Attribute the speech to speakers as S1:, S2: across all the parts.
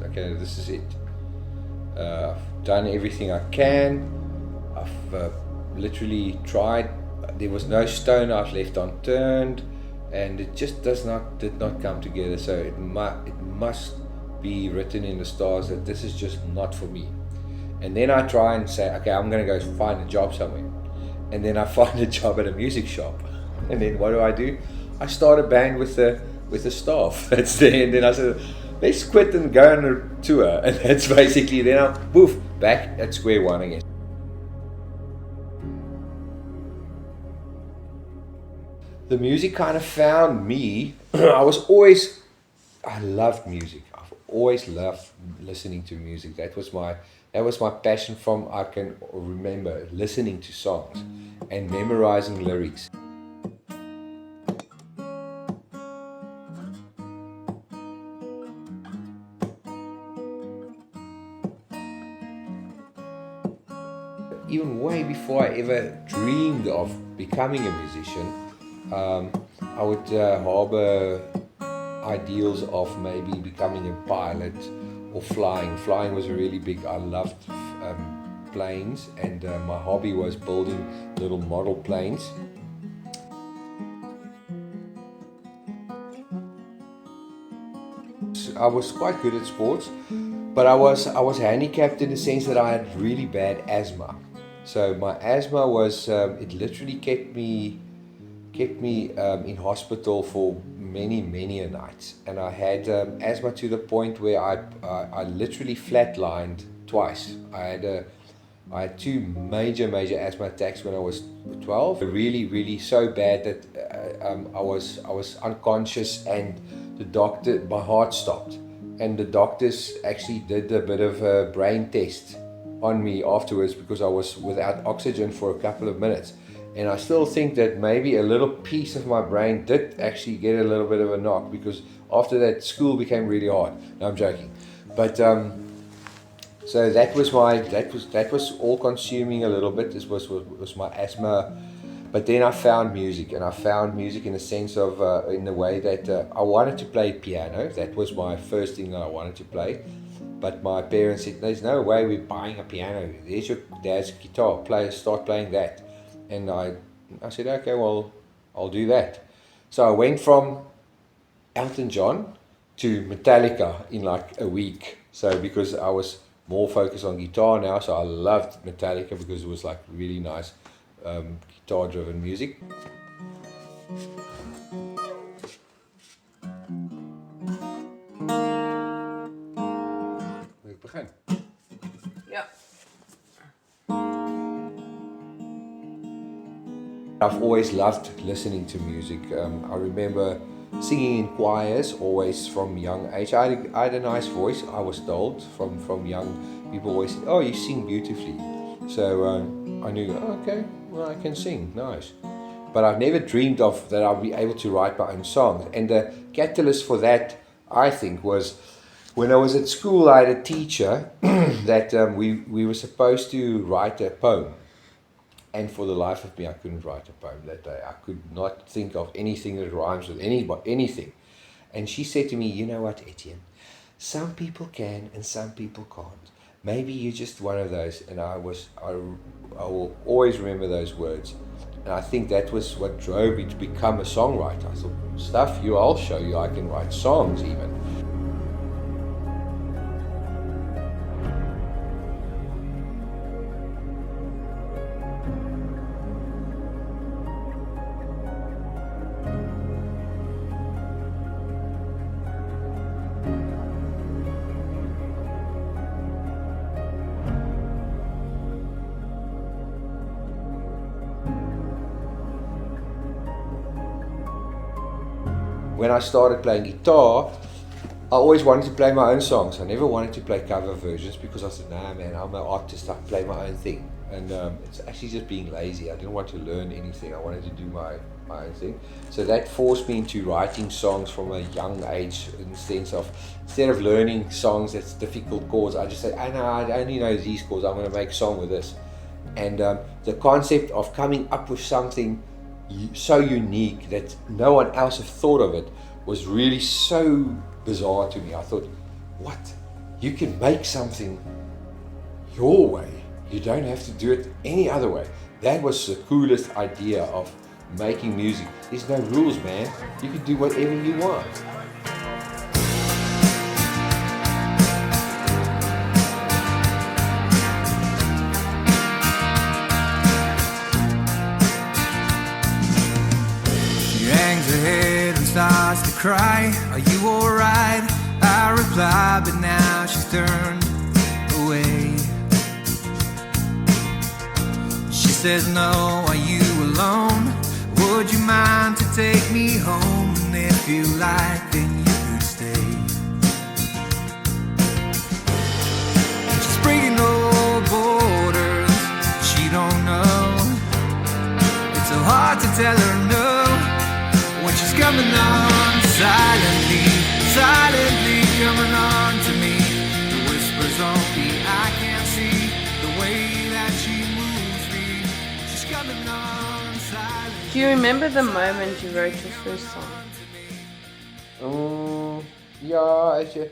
S1: okay, this is it. I've done everything I can. I've literally tried. There was no stone I've left unturned, and it just did not come together. So it must be written in the stars that this is just not for me. And then I try and say, okay, I'm going to go find a job somewhere. And then I find a job at a music shop. And then what do? I start a band with the staff that's there. And then I said, let's quit and go on a tour. And that's basically, then I'm poof, back at square one again. The music kind of found me. I loved music. I've always loved listening to music. That was my passion from I can remember, listening to songs and memorizing lyrics. Even way before I ever dreamed of becoming a musician, I would harbor ideals of maybe becoming a pilot or flying. Flying was really big. I loved planes, and my hobby was building little model planes. I was quite good at sports, but I was handicapped in the sense that I had really bad asthma. So my asthma was it literally kept me in hospital for many nights, and I had asthma to the point where I literally flatlined twice. I had two major asthma attacks when I was 12. Really so bad that I was unconscious, and my heart stopped, and the doctors actually did a bit of a brain test on me afterwards because I was without oxygen for a couple of minutes. And I still think that maybe a little piece of my brain did actually get a little bit of a knock, because after that school became really hard. No, I'm joking. But so that was all consuming a little bit. This was my asthma. But then I found music, and I found music in the sense of in the way that I wanted to play piano. That was my first thing that I wanted to play. But my parents said, there's no way we're buying a piano. There's your dad's guitar. Start playing that. And I said, okay, well, I'll do that. So I went from Elton John to Metallica in like a week. So because I was more focused on guitar now, so I loved Metallica because it was like really nice guitar-driven music. Wil ik beginnen?
S2: Ja.
S1: I've always loved listening to music. I remember singing in choirs always from young age. I had a nice voice, I was told, from young people always said, oh, you sing beautifully. So I knew, okay, well, I can sing, nice. But I've never dreamed of that I'll be able to write my own songs. And the catalyst for that, I think, was when I was at school. I had a teacher that we were supposed to write a poem. And for the life of me, I couldn't write a poem that day. I could not think of anything that rhymes with anything. And she said to me, you know what, Etienne? Some people can and some people can't. Maybe you're just one of those. And I will always remember those words. And I think that was what drove me to become a songwriter. I thought, I'll show you I can write songs even. When I started playing guitar, I always wanted to play my own songs. I never wanted to play cover versions because I said, nah man, I'm an artist, I play my own thing. And it's actually just being lazy. I didn't want to learn anything. I wanted to do my own thing. So that forced me into writing songs from a young age, in the sense of, instead of learning songs that's difficult chords, I just say, I only know these chords, I'm going to make a song with this. And the concept of coming up with something so unique that no one else had thought of it was really so bizarre to me. I thought, what? you can make something your way. You don't have to do it any other way. That was the coolest idea of making music. There's no rules, man. You can do whatever you want.
S2: She hangs her head and starts to cry. Are you alright? I reply, but now she's turned away. She says, no, are you alone? Would you mind to take me home? And if you like, then you could stay. She's breaking no borders, she don't know. It's so hard to tell her no when she's coming on silently, silently coming on to me. The whispers only I can't see, the way that she moves me. She's coming on silently.
S3: Do you remember the moment you wrote your first song?
S1: Yeah, actually,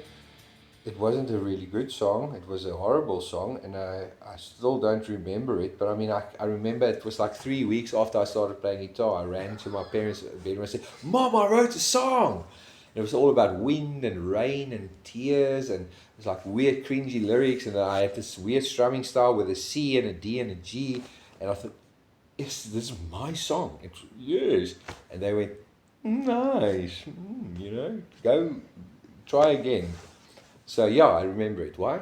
S1: it wasn't a really good song. It was a horrible song, and I still don't remember it. But I mean, I remember it was like 3 weeks after I started playing guitar. I ran to my parents' bedroom and said, "Mom, I wrote a song." And it was all about wind and rain and tears, and it was like weird, cringy lyrics. And I had this weird strumming style with a C and a D and a G. And I thought, yes, this is my song. Yes. And they went, nice, you know, go try again. So yeah, I remember it. Why?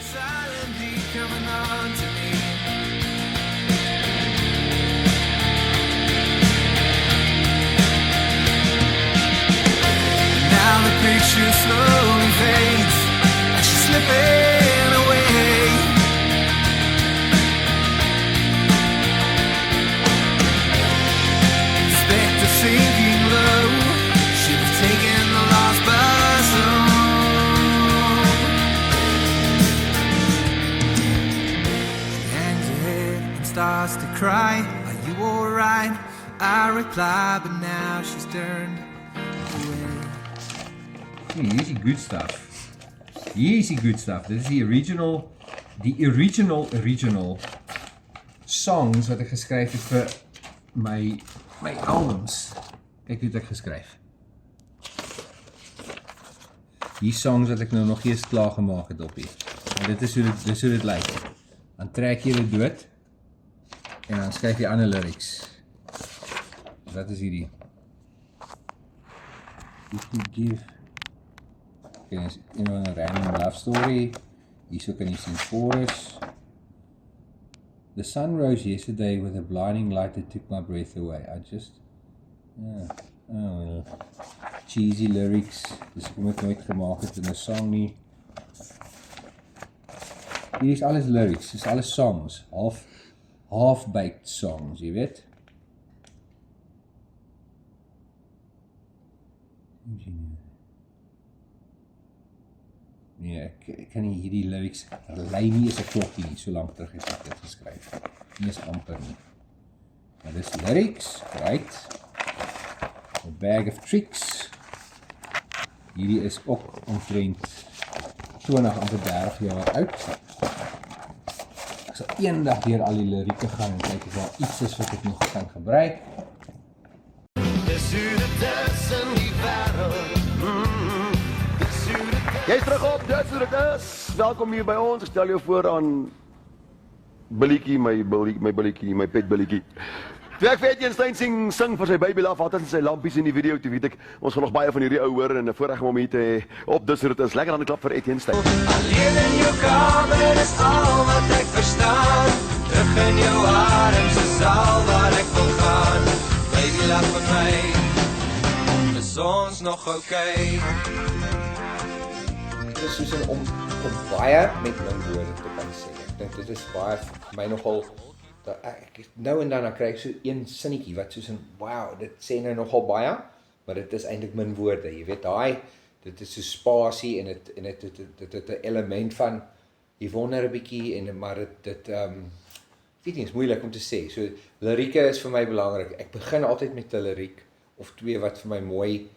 S2: Silently coming on to me. Now the picture slowly fades as she's slipping away. Expect a sinking low. Should have taken the last bus home. She hangs her head and starts to cry. Are you alright? I reply, but now she's turned away.
S4: Hier is die good stuff. Hier is die good stuff. Dit is die original songs wat ek geskryf het vir my albums. Kyk hoe het ek geskryf. Die songs wat ek nou nog eers klaar gemaak het op hier. En dit is hoe dit lyk. Dan trek jy dit dood en dan skryf jy ander lyrics. Dat is hierdie. If you give een random love story. Hierso kan jy sien chorus. The sun rose yesterday with a blinding light that took my breath away. I just... cheesy lyrics. Dus ek het nooit gemaak het in 'n song nie. Hier is alles lyrics. Dit is alles songs. Half-baked songs, jy weet. Nee, ek kan nie hierdie lyrics lei nie is 'n klokkie nie, so lank terug het ek dit geskryf. Nie is amper nie. Maar dis lyrics, right? A bag of tricks. Hierdie is ook omtrent 20 amper 30 jaar oud. Ek sal eendag deur al die lirieke gaan en kyk of daar iets is wat ek nog kan gebruik.
S2: Dis hoe dit is in die wêreld.
S5: Jy's terug op, dis hoe dit is. Welkom hier by ons. Ek stel jou voor aan Billietjie, my Billietjie, my pet Billietjie. Toe ek vir Etienne Steyn sing vir sy baby af, altyd sy lampies in die video, toe weet ek, ons gaan nog baie van hierdie ou hoor en 'n voorreg om hier te hê op dis hoe dit is. Lekker aan die klap vir Etienne Steyn.
S2: Alleen in jou kamer is al wat ek verstaan. Terug in jou arms is al waar ek wil gaan. Baby, laat van my, is ons nog okay?
S1: Dit is soos om baie met my woorde te kan sê. Ek dink dit is baie vir my nogal, nou en dan kry ek so een sinnetjie wat soos wow, dit sê nou nogal baie, maar dit is eintlik min woorde, jy weet, dit is so spasie en dit 'n element van, jy wonder 'n bietjie, maar dit weet nie, is moeilik om te sê, so lirieke is vir my belangrik, ek begin altyd met 'n liriek, of twee wat vir my mooi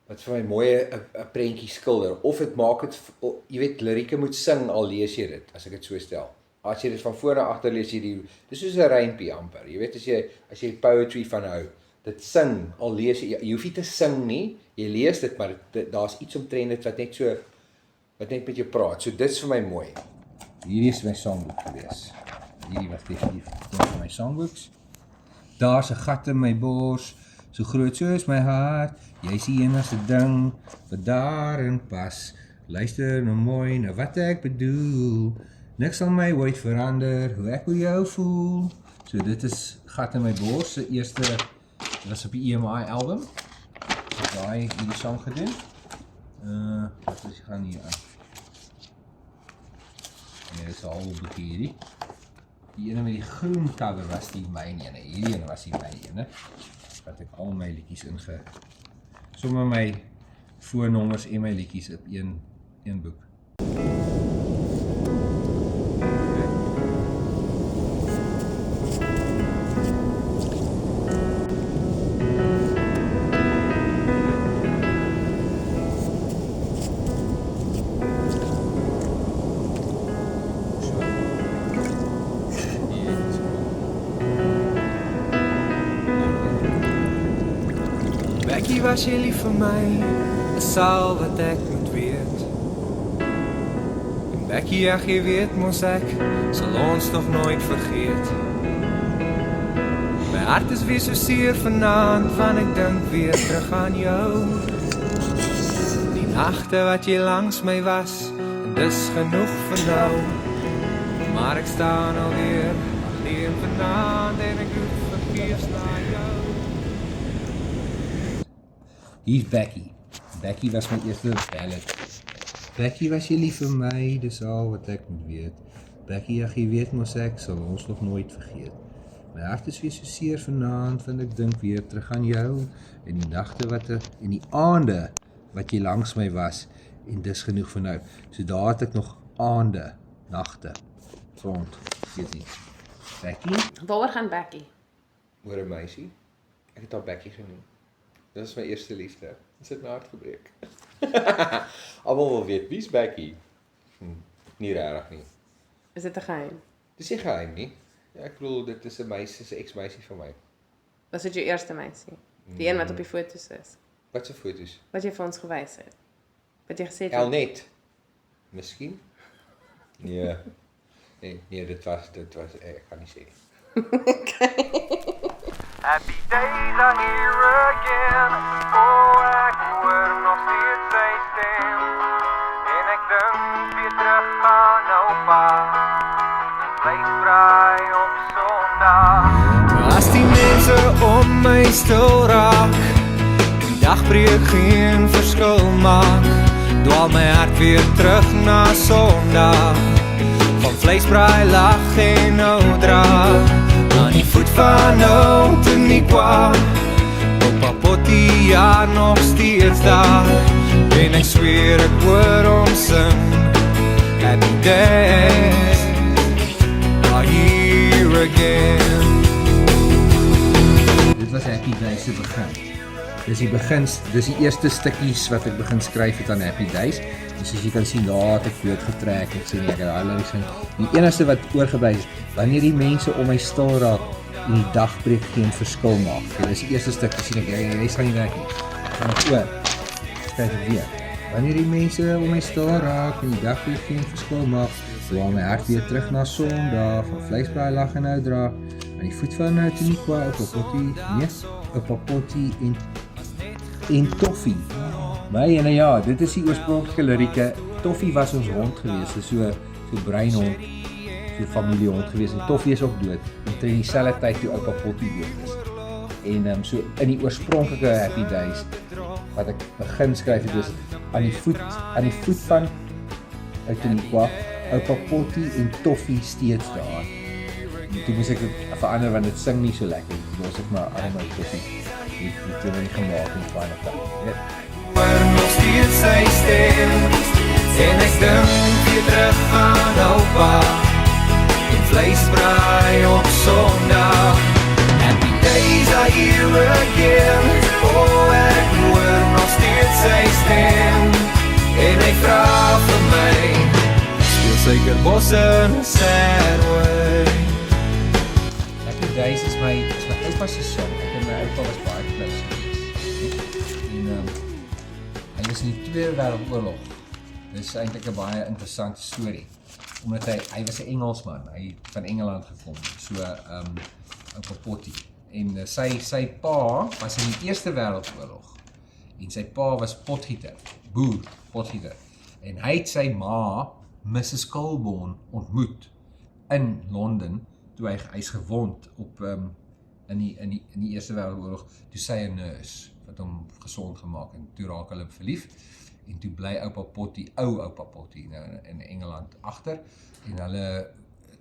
S1: wat vir my mooi 'n prentjie skilder, of dit maak dit, jy weet, lirieke moet sing al lees jy dit, as ek dit so stel. As jy dit van voor na agter lees, dis soos 'n rympie amper, jy weet, as jy poetry van hou, dit sing, al lees jy hoef nie te sing nie, jy lees dit, maar daar's iets omtrent dit wat net met jou praat, so dit's vir my mooi.
S4: Hierdie is my songboek gewees. Hierdie was definitief een van my songbooks. Daar's 'n gat in my bors, so groot soos my hart. Jy's die enigste ding wat daarin pas. Luister nou mooi na wat ek bedoel. Niks sal my ooit verander, hoe ek oor jou voel. So dit is gat in my bors, se eerste was op die EMI album. Hierdie song gedoen. Wat is gaan hier aan? Nee, dit is 'n halwe boekie hierdie. Die ene met die groen cover was die myne ene. Hierdie ene was die myne ene. Wat ek al my liedjies sommer my voornommers en my liedjies op een boek.
S2: Bekkie, was jy lief vir my, is al wat ek moet weet. En Bekkie, ag jy weet mos ek, sal ons nog nooit vergeet. My hart is weer so seer vanaand, want ek dink weer terug aan jou. Die nagte wat jy langs my was, en dis genoeg vir nou. Maar ek staan alweer alleen vanaand, en ek roep vergeefs na jou.
S4: Hier's Bekkie. Bekkie was my eerste ballad. Bekkie, was jy lief vir my, dis al wat ek moet weet. Bekkie, ag jy weet mos ek, sal ons nog nooit vergeet. My hart is weer so seer vanaand, want ek dink weer terug aan jou, en die nagte en die aande wat jy langs my was, en dis genoeg vir nou. So daar het ek nog aande, nagte, front, weet nie. Bekkie?
S3: Waaroor gaan Bekkie?
S1: Oor 'n meisie, ek het haar Bekkie genoem. Dit is my eerste liefde. Dit het my hart gebreek. Almal wil weet, wie's Bekkie? Nie regtig nie.
S3: Is dit 'n geheim?
S1: Dis nie geheim nie. Ja, ek bedoel, dit is 'n meisie, 'n ex-meisie van my.
S3: Was dit jou eerste meisie? Die een wat op die foto's is?
S1: Wat se foto's?
S3: Wat jy vir ons gewys het? Wat jy gesê het?
S1: Elnet. Miskien? Nee. Nee, dit was, ek kan nie sê.
S2: Happy days are here again. Oh, ek hoor nog steeds sy stem. En ek dink weer terug aan oupa. Vleisbraai op Sondag. As die mense om my stil raak, die dagbreek geen verskil maak, dwaal my hart weer terug na Sondag. Van vleisbraai lag en ou draag, aan die voet van ou Teniqua, Opa Potty, ja, nog steeds daar. En ek zweer ek hoor hom sing, happy days are here again.
S4: Dit was Happy Days se begin. Dis die eerste stukkies wat ek begin skryf het aan Happy Days. En soos jy kan sien, daar het ek doodgetrek en sê nee, ek het daai lyrics in. Die enigste wat oorgebly is, wanneer die mense om my stil raak en die dagbreek geen verskil maak. Okay, dis die eerste stukkie, sien ek, jy gaan nie werk nie. Gaan ek oor. Skryf ek weer. Wanneer die mense om my stil raak en die dagbreek geen verskil maak, dwaal my hart weer terug na Sondag, van vleisbraai lag en nou dra, aan die voet van Teniqua, Opa Potty en Toffie. My en ja, dit is die oorspronklike lirieke. Toffie was ons hond gewees, so breinhond, so familiehond gewees, en Toffie is ook dood, omtrent dieselfde tyd toe Opa Potty dood is. En so in die oorspronklike Happy Days, wat ek begin skryf het, is aan die voet van Teniqua, Opa Potty en Toffie steeds daar. En toe moes ek dit verander, want dit sing nie so lekker, dus ek maar allemaal Toffie, die twee nie gemaakt in die final tyd.
S2: Maar nog steeds sy stem, en ek dink weer terug aan oupa, en vleisbraai op Sondag. Happy days are here again, oh ek hoor nog steeds bosse in a sad way.
S4: Happy Days is my oupa se song. Ek en my oupa was baie close geweest. En hy was in die Tweede Wêreldoorlog. Dis eintlik 'n baie interessante storie. Omdat hy was 'n Engelsman, hy het van Engeland gekom, so oupa Potty. En sy pa was in die Eerste Wêreldoorlog. En sy pa was potgieter, boer, potgieter. En hy het sy ma, Mrs. Colborne, ontmoet in Londen, toe hy is gewond op in die Eerste Wêreldoorlog, toe sy 'n nurse wat hom gesond gemaak en toe raak hulle verlief en toe bly oupa Potty nou in Engeland agter en hulle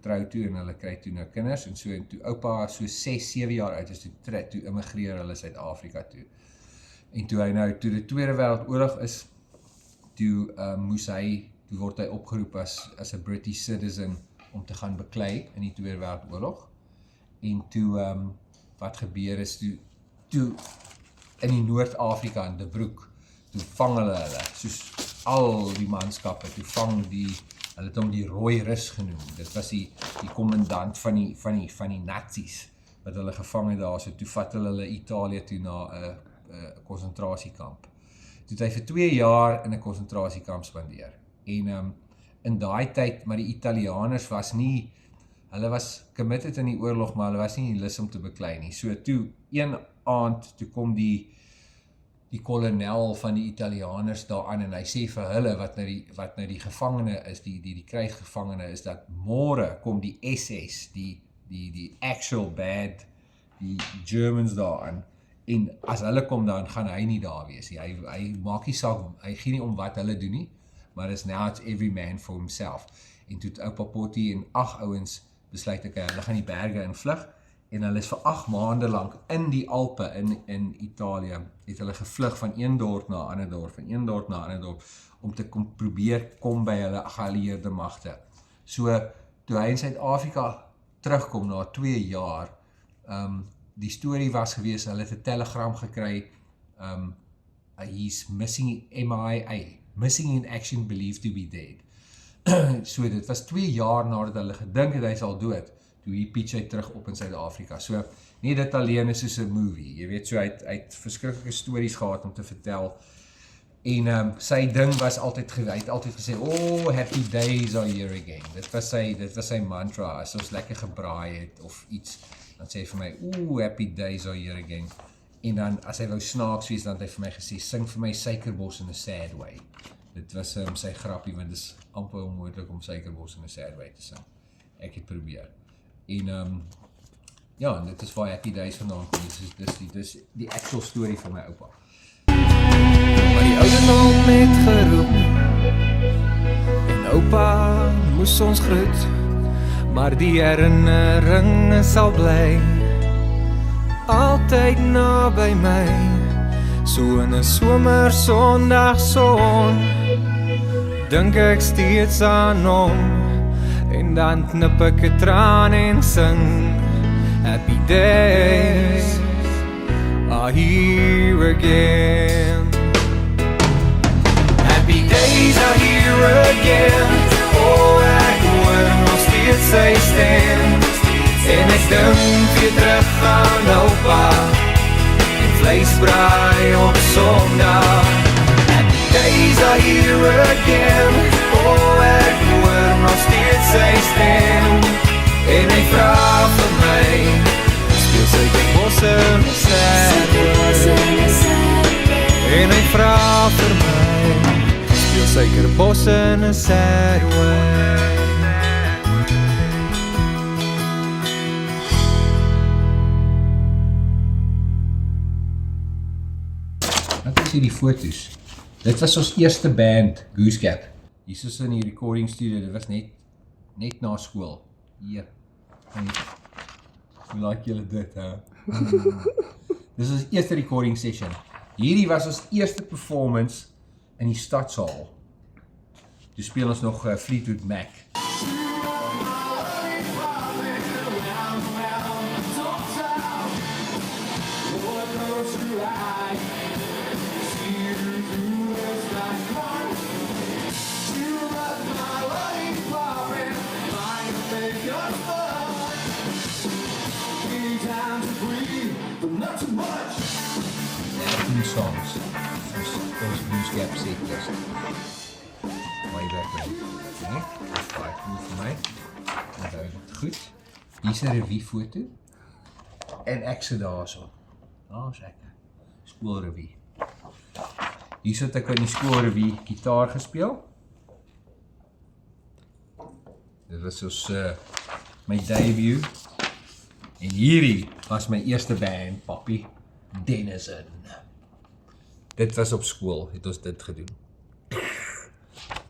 S4: trou toe en hulle kry toe nou kinders en toe oupa so 6-7 jaar oud is toe immigreer hulle Suid-Afrika toe. En toe die Tweede Wêreldoorlog is, toe word hy opgeroep as 'n British citizen om te gaan beklei in die Tweede Wêreldoorlog. En toe wat gebeur is toe in die Noord-Afrika in De Broek, toe vang hulle, soos al die manskappe, toe vang hulle het hom die Rooi Rus genoem. Dit was die kommandant van die Nazis wat hulle gevang het daar, so toe vat hulle Italië toe na 'n konsentrasiekamp. Toe het hy vir 2 jaar in 'n konsentrasiekamp spandeer. En in daai tyd, maar die Italianers was nie, hulle was committed in die oorlog, maar hulle was nie lus om te beklei nie. So toe, een aand, toe kom die kolonel van die Italianers daaraan en hy sê vir hulle, wat nou die gevangene is, die krijgsgevangene is, dat môre kom die SS, die actual bad, die Germans daaraan, en as hulle kom dan, gaan hy nie daar wees nie. Hy maak nie saak, hy gee nie om wat hulle doen nie, maar is now it's every man for himself. En toe het oupa Potty en 8 ouens besluit, hulle gaan die berge invlug, en hulle is vir 8 maande lang in die Alpe in Italië, het hulle gevlug van een dorp na 'n ander dorp, van een dorp na 'n ander dorp, om te probeer kom by hulle geallieerde magte. So, toe hy in Suid-Afrika terugkom na 2 jaar, die storie was gewees, hulle het 'n telegram gekry, he's missing MIA, missing in action, believed to be dead. So dit was 2 jaar nadat hulle gedink het hy sal dood, toe hy pitch hy terug op in Suid-Afrika. So, nie dit alleen is soos 'n movie, jy weet, so hy het verskriklike stories gehad om te vertel, en sy ding was altyd, hy het altyd gesê, oh, happy days are here again. Dit was sy mantra, as ons lekker gebraai het, of iets, dan sê hy vir my, happy days are here again. En dan, as hy wou snaaks wees, dan het hy vir my gesê, sing vir my Suikerbos in a sad way. Dit was sy grappie, want dit is amper onmoontlik om Suikerbos in a sad way te sing. Ek het probeer. En ja, dit is waar Happy Days vandaan kom. Dis die actual story van my oupa.
S2: Maar die oude naam het geroep en oupa moes ons groet, maar die herinnering sal bly altyd naby my, so in 'n somersondagson dink ek steeds aan hom, en dan knip ek 'n traan en sing happy days are here again. Happy days are here again. Oh, ek hoor nog steeds sy stem, en ek dink weer terug aan oupa en vleisbraai op Sondag. Happy days are here again. Oh, ek hoor nog steeds sy stem, en hy vra vir my, speel Suikerbos in a sad way. En hy vra vir my, speel Suikerbos in a sad way.
S4: Wat is hierdie foto's? Dit was ons eerste band, Goosegap. Hier is in die recording studio, dit was net na skool. Hier. Hoe like julle dit, hè? Dis ons eerste recording session. Hierdie was ons eerste performance in die stadsaal. Toe speel ons nog Fleetwood Mac. Foolscap setlist. Baie lekker. Nee, baie cool vir my. Onthou dit goed. Hier is 'n revue foto. En ek sit daarso. Daar's ek. Skoolrevue. Hier sit ek in die skoolrevue gitaar gespeel. Dit was soos my debut. En hierdie was my eerste band, Papi, Denizen. Dit was op skool, het ons dit gedoen.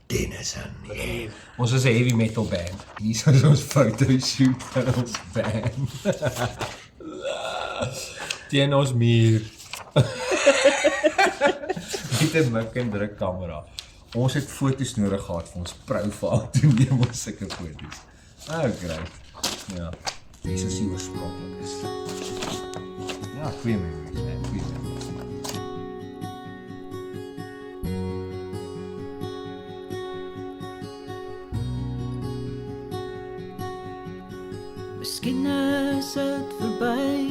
S4: Denizen, yeah. Ons was 'n heavy metal band. Hier is ons fotoshoot van ons band. Teen ons muur. Met 'n mik en druk kamera. Ons het foto's nodig gehad vir ons profile, toe neem ons sulke foto's. Great. Ja, dis is die oorspronklik is. Ja, goeie memories, man, goeie memories.
S6: Miskien is dit verby,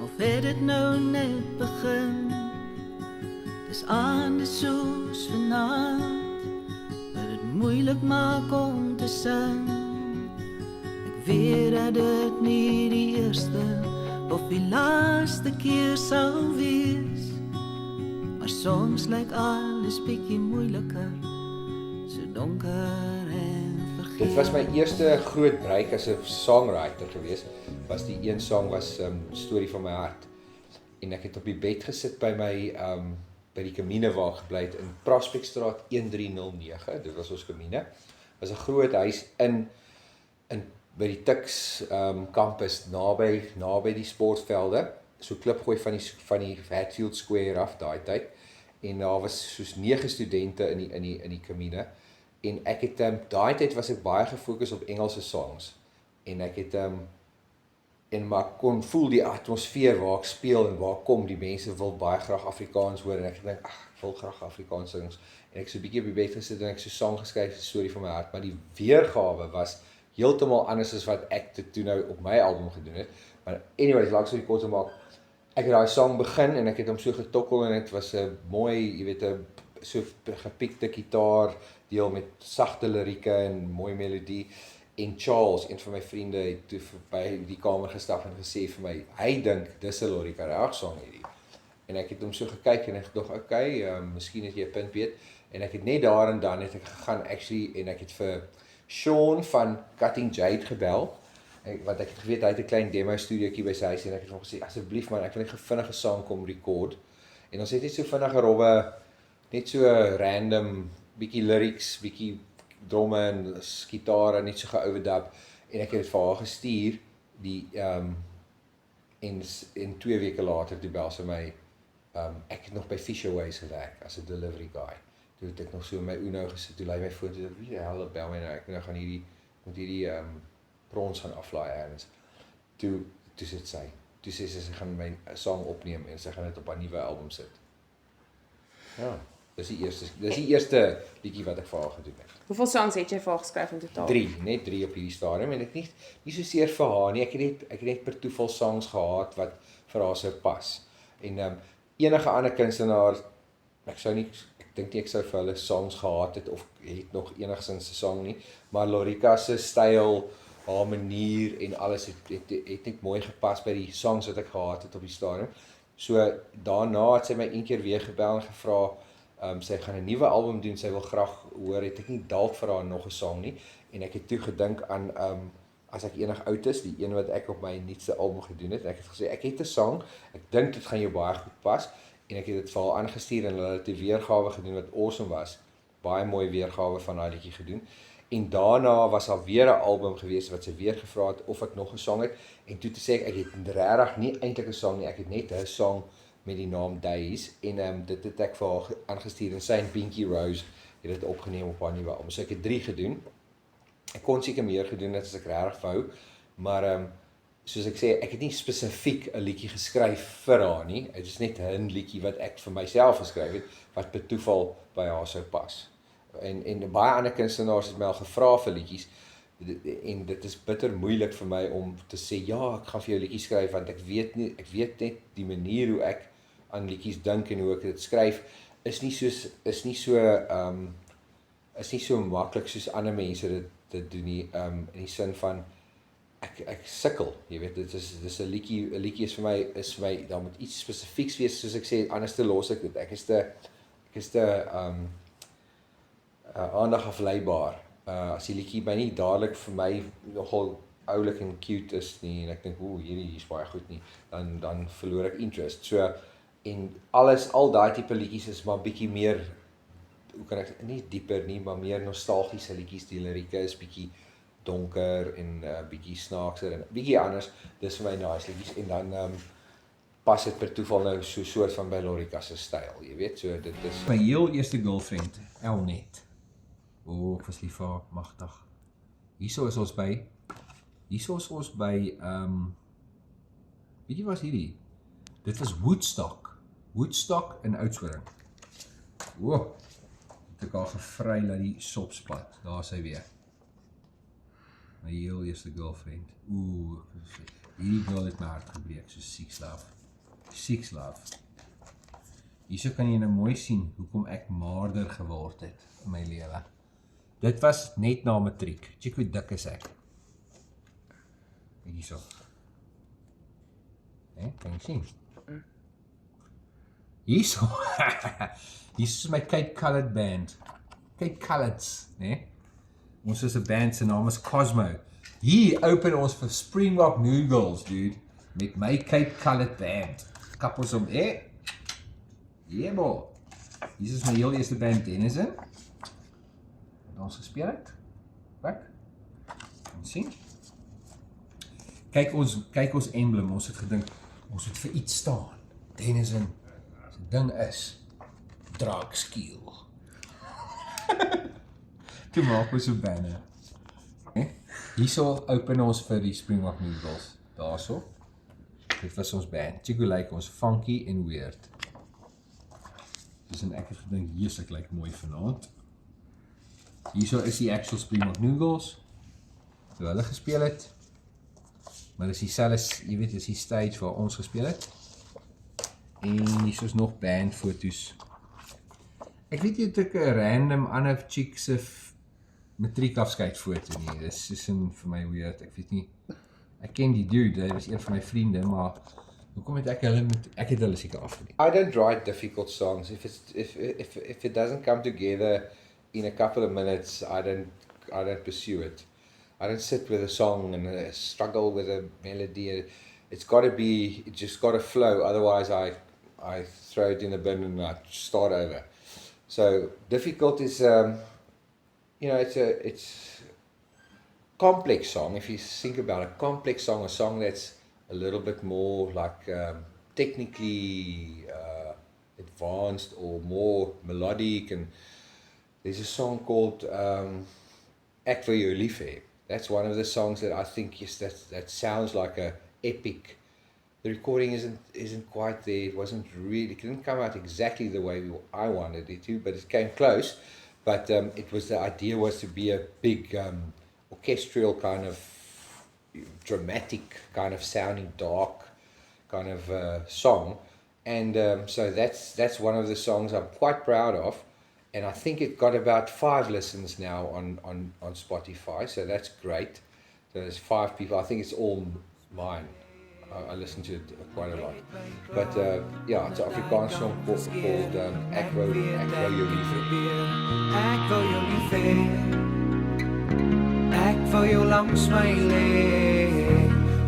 S6: of het dit nou net begin. Dis anders soos vanaand, wat het moeilik maak om te sing. Ek weet dat dit nie die eerste of die laaste keer sal wees, maar soms lyk alles bietjie moeiliker, so donker en vergeet.
S1: Dit was my eerste groot break as 'n songwriter gewees. Was die een song was Storie van my hart. En ek het op die bed gesit by my by die Kamine waar ek gebly het in Prospekstraat 1309. Dit was ons Kamine. Was 'n groot huis in by die Tuks campus naby die sportvelde. So klipgooi van die Hatfield Square af daai tyd. En daar was soos 9 studente in die Kamine. En ek het daai tyd was ek baie gefokus op Engelse songs. En ek het maar kon voel die atmosfeer waar ek speel en waar kom die mense wil baie graag Afrikaans hoor en ek dink ek wil graag Afrikaans sing. En ek so 'n bietjie op die bed gesit en ek so sang geskryf, 'n storie van my hart, maar die weergawe was heeltemal anders as wat ek dit toe nou op my album gedoen het. Maar anyways, laat ek so die kort maak. Ek het daai sang begin en ek het hom so getokkel en dit was 'n mooi, jy weet, 'n so gepiekte gitaar deel met sagte lirieke en mooi melodie. En Charles, een van my vriende, het toe by die kamer gestap en gesê vir my, hy dink dis 'n Laurie Karag song hierdie. En ek het hom so gekyk en ek gedog, okay, miskien het jy 'n punt weet. En ek het net daar en dan het ek gegaan actually en ek het vir Sean van Cutting Jade gebel. Want ek het geweet hy het 'n klein demo studiootjie by sy huis en ek het hom gesê, asseblief man, ek wil net 'n vinnige sang kom rekord. En ons het net so vinnige rowwe, net so random, bietjie lyrics, bietjie dromme en gitare net so geoverdub en ek het dit vir haar gestuur en 2 weke later toe bel sy my ek het nog by Fisherways gewerk as 'n delivery guy. Toe het ek nog so in my Uno gesit, toe lei my foon toe wie die hel bel my nou ek nou gaan hierdie prons gaan aflaai ergens. Toe sit sy. Toe sê sy gaan my song opneem en sy gaan dit op haar nuwe album sit. Ja. Dis die eerste liedjie wat ek vir haar gedoen het.
S3: Hoeveel songs het jy vir haar geskryf in totaal?
S1: 3, net 3 op hierdie stadium en ek nie soseer vir haar nie. Ek het net per toeval songs gehad wat vir haar sou pas. En enige ander kunstenaar, ek dink nie ek sou vir hulle songs gehad het of het nog enigsins 'n song nie, maar Lorika se styl, haar manier en alles het net mooi gepas by die songs wat ek gehad het op die stadium. So daarna het sy my een keer weer gebel en gevra, sy gaan 'n nuwe album doen, sy wil graag hoor, het ek nie dalk vir haar nog 'n song nie, en ek het toe gedink aan, as ek enig oud is, die een wat ek op my nuutste album gedoen het, en ek het gesê, ek het 'n song, ek dink dit gaan jou baie goed pas, en ek het dit vir haar aangestuur, en hulle het 'n weergawe gedoen wat awesome was, baie mooi weergawe van daai liedjie gedoen, en daarna was daar weer 'n album gewees, wat sy weer gevra het, of ek nog 'n song het, en toe te sê ek het regtig nie eintlik 'n song nie, ek het net 'n song, met die naam Days, en dit het ek vir haar aangestuur, en sy en Pinky Rose het dit opgeneem op haar nuwe album, so ek het 3 gedoen, ek kon seker meer gedoen het as ek regtig wou, maar soos ek sê, ek het nie spesifiek 'n liedjie geskryf vir haar nie, dit is net 'n liedjie wat ek vir myself geskryf het, wat per toeval by haar sou pas, en baie ander kunstenaars het my al gevra vir liedjies, en dit is bitter moeilik vir my om te sê, ja, ek gaan vir jou liedjies skryf, want ek weet net die manier hoe ek aan liedjies dink en hoe ek dit skryf, is nie so maklik soos ander mense dit doen nie, in die sin van ek sukkel, jy weet, dis 'n liedjie is vir my, daar moet iets spesifieks wees, soos ek sê, anders te los ek dit. Ek is te aandag afleibaar. As die liedjie my nie dadelik vir my nogal oulik en cute is nie, en ek dink, hierdie is baie goed nie, dan verloor ek interest. So, en al daai tipe liedjies is maar bietjie meer, hoe kan ek, nie dieper nie, maar meer nostalgiese liedjies, die lirieke is bietjie donker en bietjie snaakser en bietjie anders, dis vir my nice liedjies, en dan pas dit per toeval nou so soort van by Lorica se styl, jy weet, so dit is...
S4: My heel eerste girlfriend, Elnet. Ek was lief vir haar, magtig. Hierso is ons by, weet jy wat is hierdie? Dit was Woodstock in Oudtshoorn. Het ek al gevry laat die sop spat, daar is hy weer. My heel eerste girlfriend, hierdie girl het my hart gebreek, so Six Love. Hierso kan jy nou mooi sien, hoekom ek maarder geword het in my lewe. Dit was net na matriek, check hoe dik is ek. Hierso. Kan jy sien? Hierso is my Cape Coloured band. Cape Coloured, Ons is 'n band, se naam is Cosmo. Hier open ons vir Springbok Noodles, dude. Met my Cape Coloured band. Kap ons om, Yeah, boy. Hier is my heel eerste band, Denizen. Wat ons gespeel het. Wat? Kan jy sien? Kyk ons emblem, ons het gedink, ons moet vir iets staan. Denizen, sy ding is, draakskiel. Toe maak ons so banner. Hierso open ons vir die Springbok Noodles, daarso. Dit was ons band, Chico lyk ons funky en weird. Dus ek het gedink, ek lyk mooi vanaand. Hierso is die actual Springbok Noodles, toe hulle gespeel het. Maar dis dieselfde, jy weet, dis die stage waar ons gespeel het. En hierso is nog bandfoto's. Ek weet nie, het ek 'n random ander chick se matriekafskeidfoto nie. Dis vir my weird, ek weet nie. Ek ken die dude, hy was een van my vriende, maar hoekom het ek het hulle seker afgeneem.
S1: I don't write difficult songs. If it doesn't come together in a couple of minutes, I don't pursue it. I don't sit with a song and struggle with a melody. It's just got to flow. Otherwise, I throw it in the bin and I start over. So difficult is, it's complex song. If you think about a complex song, a song that's a little bit more like technically advanced or more melodic, and there's a song called Ek Vir Jou Lief Hê. That's one of the songs that I think that sounds like a epic. The recording isn't quite there. It didn't come out exactly the way I wanted it to, but it came close. But the idea was to be a big orchestral kind of dramatic kind of sounding dark kind of song, and so that's one of the songs I'm quite proud of. And I think it got about 5 listens now on Spotify, so that's great. So there's 5 people. I think it's all mine. I listen to it quite a lot. But it's an Afrikaans song called Ek Wou Jou Lief Hê.
S2: Ek wou jou lief hê. Ek wou jou langs my lê.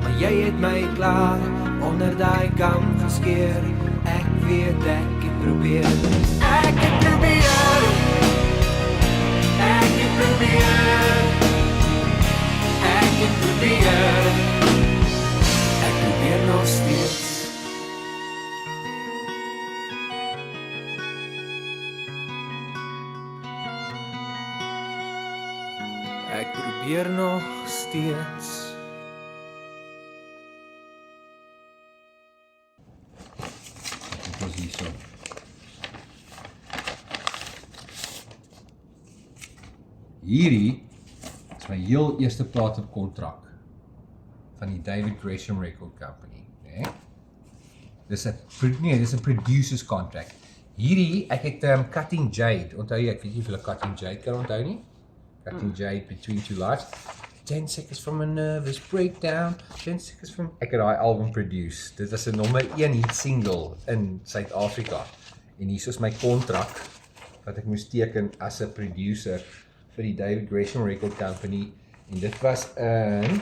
S2: Maar jy het my klaar onder daai kam geskeer. Ek weet ek het probeer. Ek het probeer. Ek het probeer. Ek het probeer. Ek probeer nog steeds. Ek probeer nog steeds.
S4: Dit was hierso. Hierdie is my heel eerste platenkontrak van die David Gresham Record Company, Dis 'n producers contract. Hierdie, ek het Cutting Jade, onthou jy, ek weet nie of julle Cutting Jade kan onthou nie. Cutting Jade Between Two Lives. 10 Seconds from a Nervous Breakdown, 10 Seconds from... Ek het daai album produce. Dit was 'n nommer 1 hit single in Suid-Afrika. En hier is my kontrak wat ek moes teken as 'n producer vir die David Gresham Record Company. En dit was in...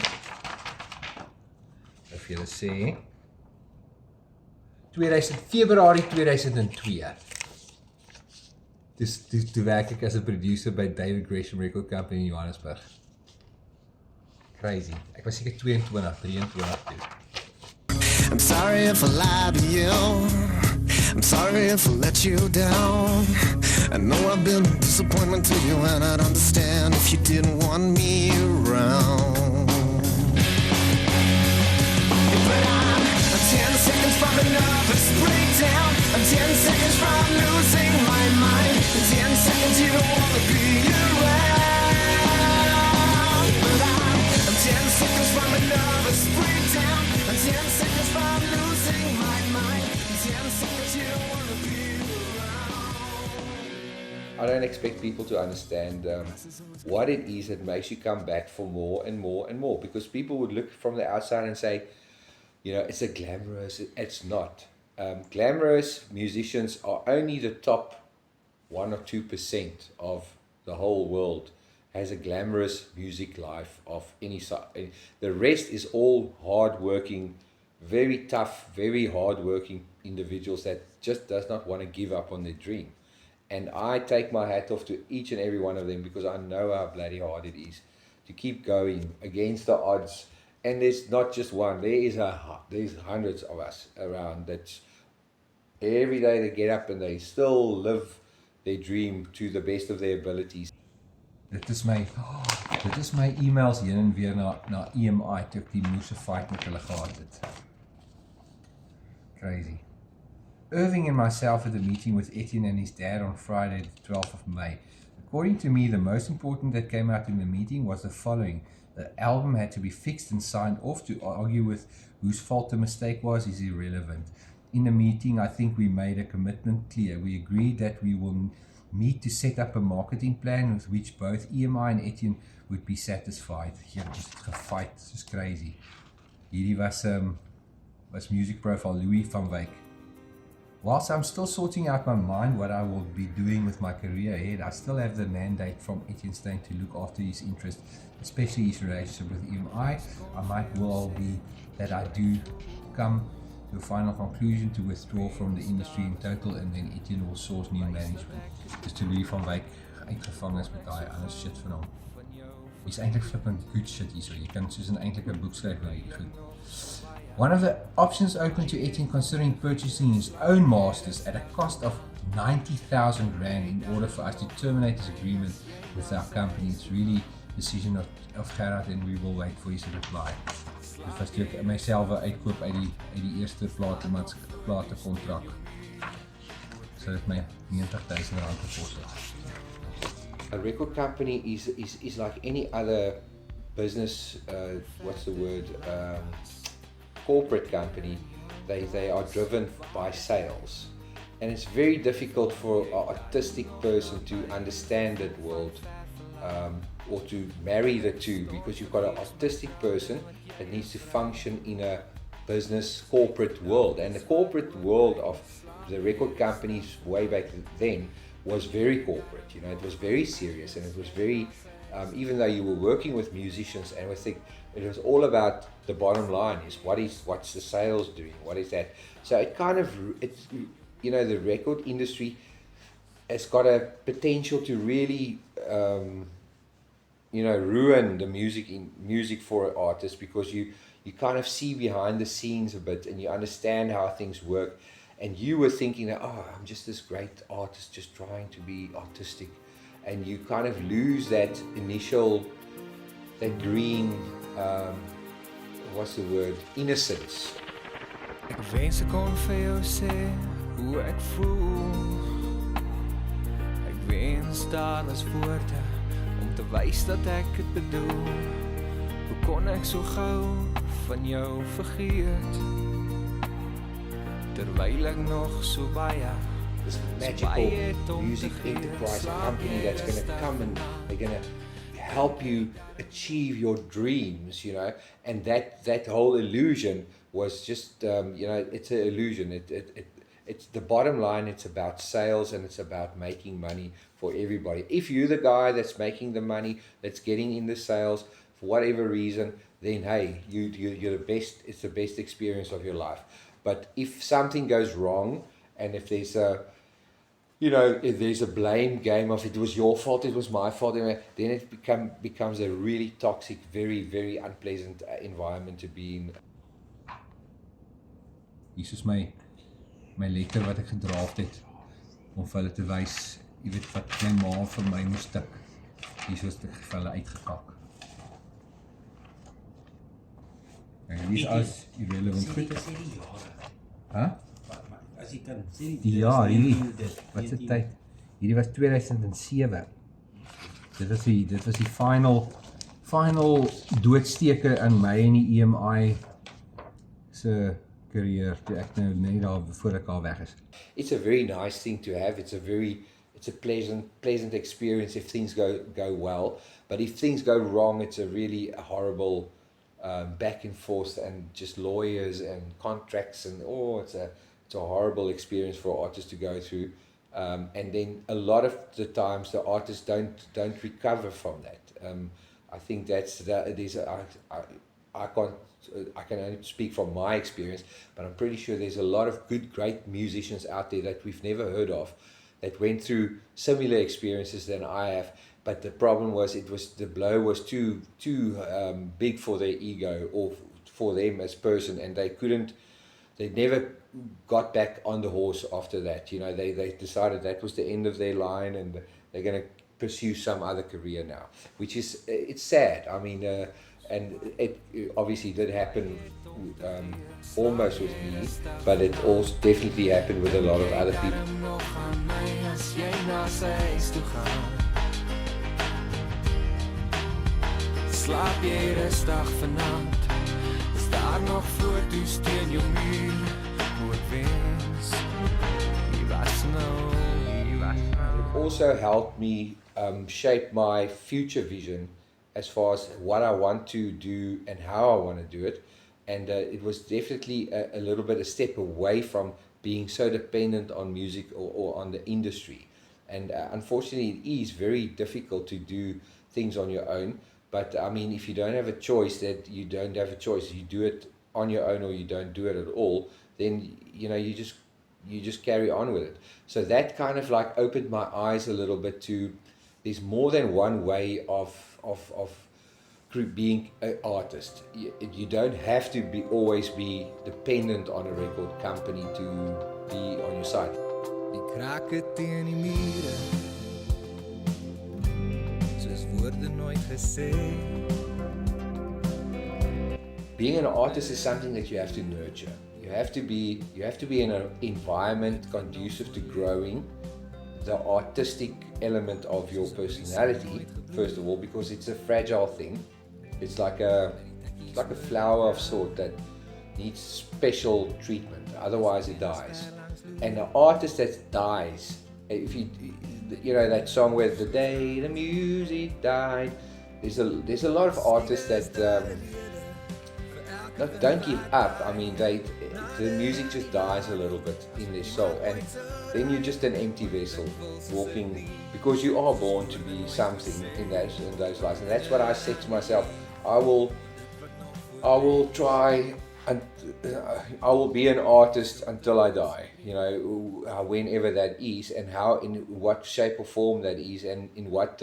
S4: of julle sê... Februarie 2002. Toe werk ek as 'n producer by David Gresham Record Company in Johannesburg. Crazy. Ek was seker 22, 23 toe.
S2: I'm sorry if I lied to you. I'm sorry if I let you down. I know I've been a disappointment to you, and I'd understand if you didn't want me around. But I'm 10 seconds from a nervous breakdown. I'm 10 seconds from losing my mind. 10 seconds you don't want to be around. But I'm 10 seconds from a nervous breakdown. I'm 10 seconds from losing my mind. 10 seconds you don't want to be around.
S1: I don't expect people to understand what it is that makes you come back for more and more and more, because people would look from the outside and say, you know, it's a glamorous, it's not. Glamorous musicians are only the top 1 or 2% of the whole world has a glamorous music life of any side. The rest is all hard-working, very tough, very hard-working individuals that just does not want to give up on their dream. And I take my hat off to each and every one of them, because I know how bloody hard it is to keep going against the odds. And there's not just one, there's hundreds of us around that every day they get up and they still live their dream to the best of their abilities.
S4: Dit is my e-mails heen en weer na EMI toe ek die moeise fight met hulle gehad het. Crazy. Irving and myself at a meeting with Etienne and his dad on Friday the 12th of May. According to me, the most important that came out in the meeting was the following. The album had to be fixed and signed off. To argue with whose fault the mistake was is irrelevant. In the meeting, I think we made a commitment clear. We agreed that we will meet to set up a marketing plan with which both EMI and Etienne would be satisfied. Hier het ons gefight, soos crazy. Hierdie was music profile Louis van Wyk. Whilst I'm still sorting out my mind what I will be doing with my career ahead, I still have the mandate from Etienne Steyn to look after his interests, especially his relationship with EMI. I might well be that I do come to a final conclusion to withdraw from the industry in total, and then Etienne will source new management. Dus toe Louis van Wyk uitgevang is met daai ander shit van hom. Hy's eintlik flippend good shit hierso. Jy kan soos 'n eintlike boek skryf oor hierdie goed. One of the options open to Etienne considering purchasing his own masters at a cost of 90,000 Rand in order for us to terminate his agreement with our company. It's really a decision of Gerard, and we will wait for his reply. Dit was toe ek myself uitkoop uit die eerste platekontrak. So dit my 90,000 Rand gekos het.
S1: A record company is like any other business, corporate company. They are driven by sales, and it's very difficult for an artistic person to understand that world, or to marry the two, because you've got an artistic person that needs to function in a business corporate world, and the corporate world of the record companies way back then was very corporate. You know, it was very serious, and it was very even though you were working with musicians, and it was all about the bottom line, is what's the sales doing, what is that. So the record industry has got a potential to really ruin the music for an artist, because you kind of see behind the scenes a bit, and you understand how things work, and you were thinking that, I'm just this great artist just trying to be artistic, and you kind of lose that initial, that green, innocence.
S2: Ek wens ek kon vir jou sê hoe ek voel. Ek wens daar was woorde om te wys dat ek het bedoel. Hoe kon ek so gou van jou vergeet, terwyl ek nog so baie
S1: this magical music enterprise company that's going to come and they're going to help you achieve your dreams, you know, and that whole illusion was just, you know, it's an illusion. It's the bottom line. It's about sales and it's about making money for everybody. If you're the guy that's making the money, that's getting in the sales for whatever reason, then hey, you're the best. It's the best experience of your life. But if something goes wrong, and if there's a, you know, if there's a blame game of it was your fault, it was my fault, then it becomes a really toxic, very, very unpleasant environment to be in.
S4: Hier is my letter wat ek gedraaf het om vir hulle te wys, jy weet wat my ma vir my moes tik. Hier is dit vir hulle uitgekak. En hier is as irrelevant goed. Huh?
S7: As jy kan sê
S4: ja, hierdie, wat se tyd? Hierdie was 2007. Dit was die final doodsteke in my en die EMI se career toe ek nou net daar voor ek al weg is.
S1: It's a very nice thing to have. It's a pleasant experience if things go well. But if things go wrong, it's a really horrible back and forth and just lawyers and contracts and it's a horrible experience for artists to go through. And then a lot of the times the artists don't recover from that. I think I can only speak from my experience, but I'm pretty sure there's a lot of great musicians out there that we've never heard of that went through similar experiences than I have. But the problem was the blow was too big for their ego or for them as person, and they never got back on the horse after that. You know, they decided that was the end of their line and they're going to pursue some other career now, which is, it's sad. I mean, and it obviously did happen almost with me, but it also definitely happened with a lot of other people.
S2: Slaap jy rustig vanaand? Is daar nog foto's teen jou muur? Hoe ek wens, jy was nou.
S1: It also helped me shape my future vision as far as what I want to do and how I want to do it. And it was definitely a little bit a step away from being so dependent on music or on the industry. And unfortunately, it is very difficult to do things on your own. But I mean, if you don't have a choice, that you don't have a choice. You do it on your own or you don't do it at all, then, you know, you just carry on with it. So that kind of like opened my eyes a little bit to, there's more than one way of being an artist. You don't have to always be dependent on a record company to be on your side.
S2: Die krake teen die mure, soos woorde nooit gesê.
S1: Being an artist is something that you have to nurture. You have to be in an environment conducive to growing the artistic element of your personality, first of all, because it's a fragile thing. It's like a flower of sort that needs special treatment, otherwise it dies. And an artist that dies, if you know that song where the day the music died, there's a lot of artists that don't give up. I mean, the music just dies a little bit in their soul, and then you're just an empty vessel walking, because you are born to be something in those lives. And that's what I said to myself. I will try, and I will be an artist until I die. You know, whenever that is, and how, in what shape or form that is, and in what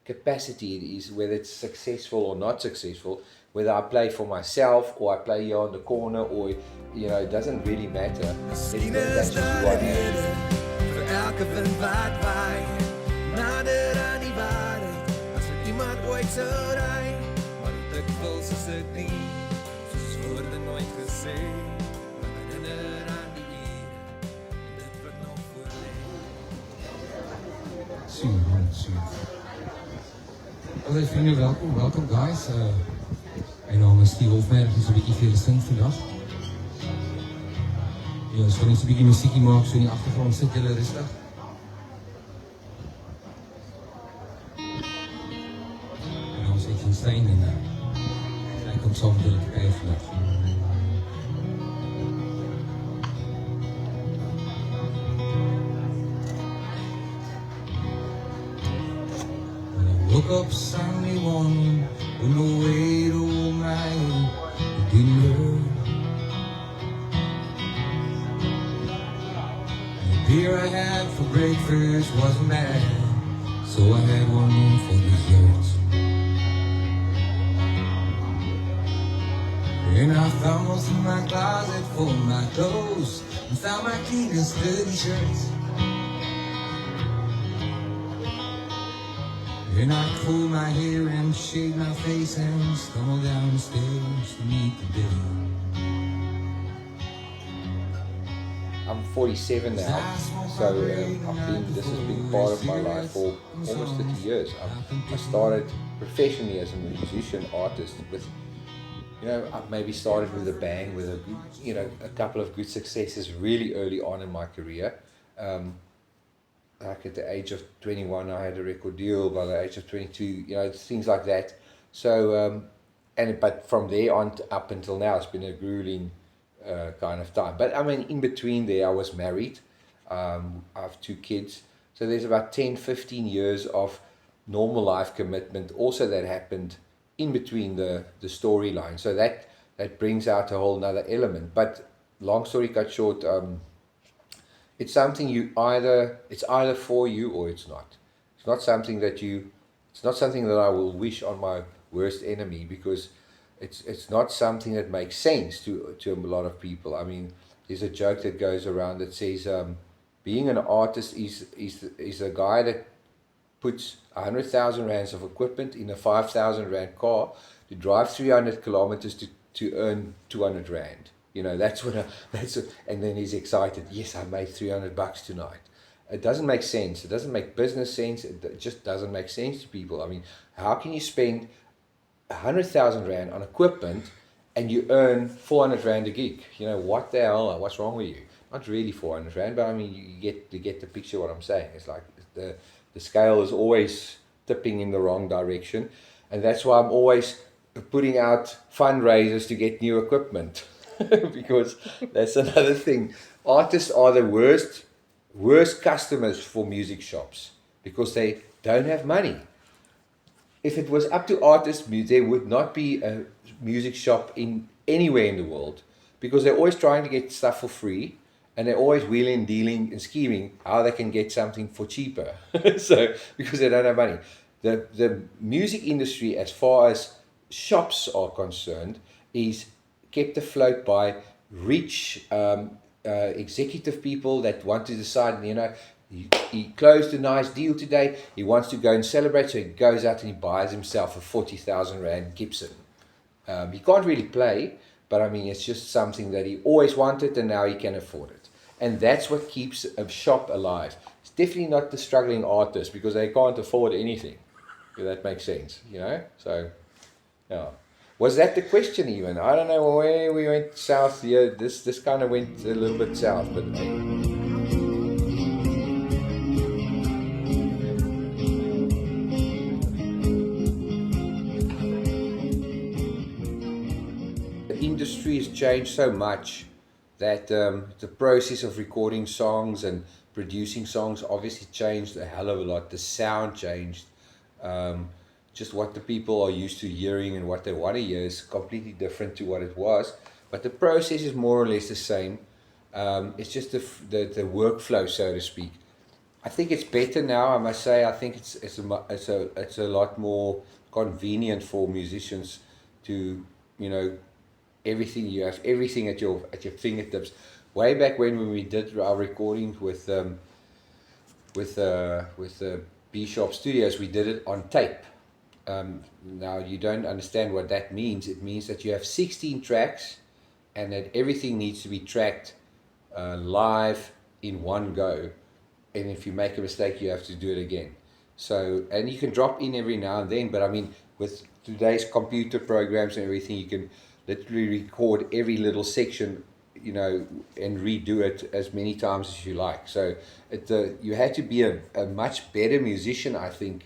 S1: capacity it is, whether it's successful or not successful, whether I play for myself or I play here on the corner, or, you know, it doesn't really matter. That's just who I am.
S2: Vir elke wind wat waai, nader aan die waarheid, as er iemand ooit sou ry, maar hoe dikwels is dit nie, soos woorde nooit gesê, wat herinner aan die ure, en dit wat nog voor lê.
S8: Alright, vrienden, welkom guys. Mijn naam is Steve Hofberg, dus een beetje veel zin vandaag. Ja, so net 'n bietjie musiekie maak so in die agtergrond sit julle rustig. En dan sit Etienne Steyn en hy kom saam met julle kuier vandag. Woke up Sunday morning with no way to hold my head. It didn't hurt. The beer I had for breakfast wasn't bad, so I had one more for dessert. And I thumbed through my closet for my clothes and found my clean and sturdy shirts. And I combed my hair and shaved my face and stumbled down the stairs to meet the day.
S1: I'm 47 now, so this has been part of my life for almost 30 years. I started professionally as a musician artist with, I maybe started with a bang with a couple of good successes really early on in my career. Like at the age of 21, I had a record deal. By the age of 22, things like that. So, but from there on up until now, it's been a grueling kind of time. But I mean, in between there, I was married. I have 2 kids. So there's about 10, 15 years of normal life commitment also that happened in between the storyline. So that brings out a whole nother element. But long story cut short, it's something it's either for you or it's not. It's not something that I will wish on my worst enemy, because it's not something that makes sense to a lot of people. I mean, there's a joke that goes around that says being an artist is a guy that puts 100,000 rands of equipment in a 5,000 rand car to drive 300 kilometers to earn 200 rand. And then he's excited. Yes, I made $300 tonight. It doesn't make sense. It doesn't make business sense. It just doesn't make sense to people. I mean, how can you spend 100,000 rand on equipment and you earn 400 rand a gig? What the hell? What's wrong with you? Not really 400 rand, but I mean, you get the picture what I'm saying. It's like the scale is always tipping in the wrong direction, and that's why I'm always putting out fundraisers to get new equipment. Because that's another thing. Artists are the worst customers for music shops because they don't have money. If it was up to artists, there would not be a music shop anywhere in the world, because they're always trying to get stuff for free, and they're always wheeling, dealing, and scheming how they can get something for cheaper. So because they don't have money. The music industry, as far as shops are concerned, is kept afloat by rich executive people that want to decide, he closed a nice deal today, he wants to go and celebrate, so he goes out and he buys himself a 40,000 rand Gibson. He can't really play, but I mean, it's just something that he always wanted and now he can afford it. And that's what keeps a shop alive. It's definitely not the struggling artist, because they can't afford anything, if that makes sense, So, yeah. Was that the question even? I don't know where we went south here. This kind of went a little bit south, but hey. The industry has changed so much that the process of recording songs and producing songs obviously changed a hell of a lot. The sound changed. Just what the people are used to hearing and what they want to hear is completely different to what it was. But the process is more or less the same. It's just the workflow, so to speak. I think it's better now, I must say. I think it's a lot more convenient for musicians to, everything, you have everything at your fingertips. Way back when we did our recordings with B-Shop Studios, we did it on tape. Now you don't understand what that means. It means that you have 16 tracks and that everything needs to be tracked live in one go, and if you make a mistake you have to do it again. So, and you can drop in every now and then, but I mean, with today's computer programs and everything, you can literally record every little section you know, and redo it as many times as you like. So you had to be a much better musician, I think,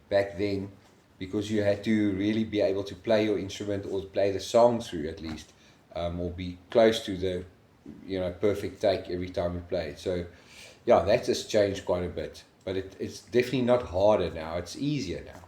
S1: back then, because you had to really be able to play your instrument or play the song through at least, or be close to the, you know, perfect take every time you play it. So yeah, that has changed quite a bit, but it's definitely not harder now, it's easier now.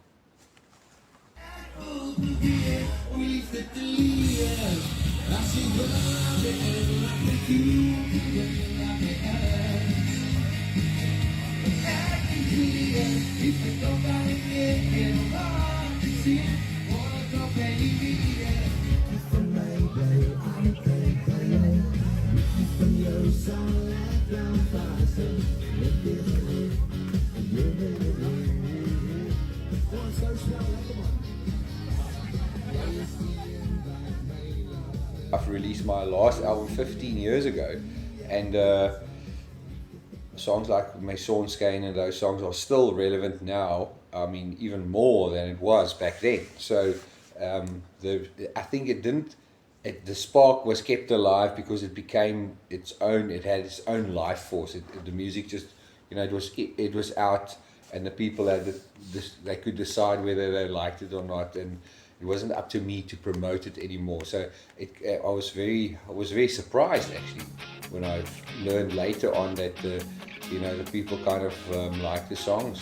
S1: I've released my last album 15 years ago, and songs like Etienne Steyn and those songs are still relevant now. I mean, even more than it was back then. So I think the spark was kept alive because it became its own. It had its own life force. The music just, you know, it was out, and the people had they could decide whether they liked it or not, and it wasn't up to me to promote it anymore. So I was very surprised actually when I learned later on that you know, the people kind of liked the songs.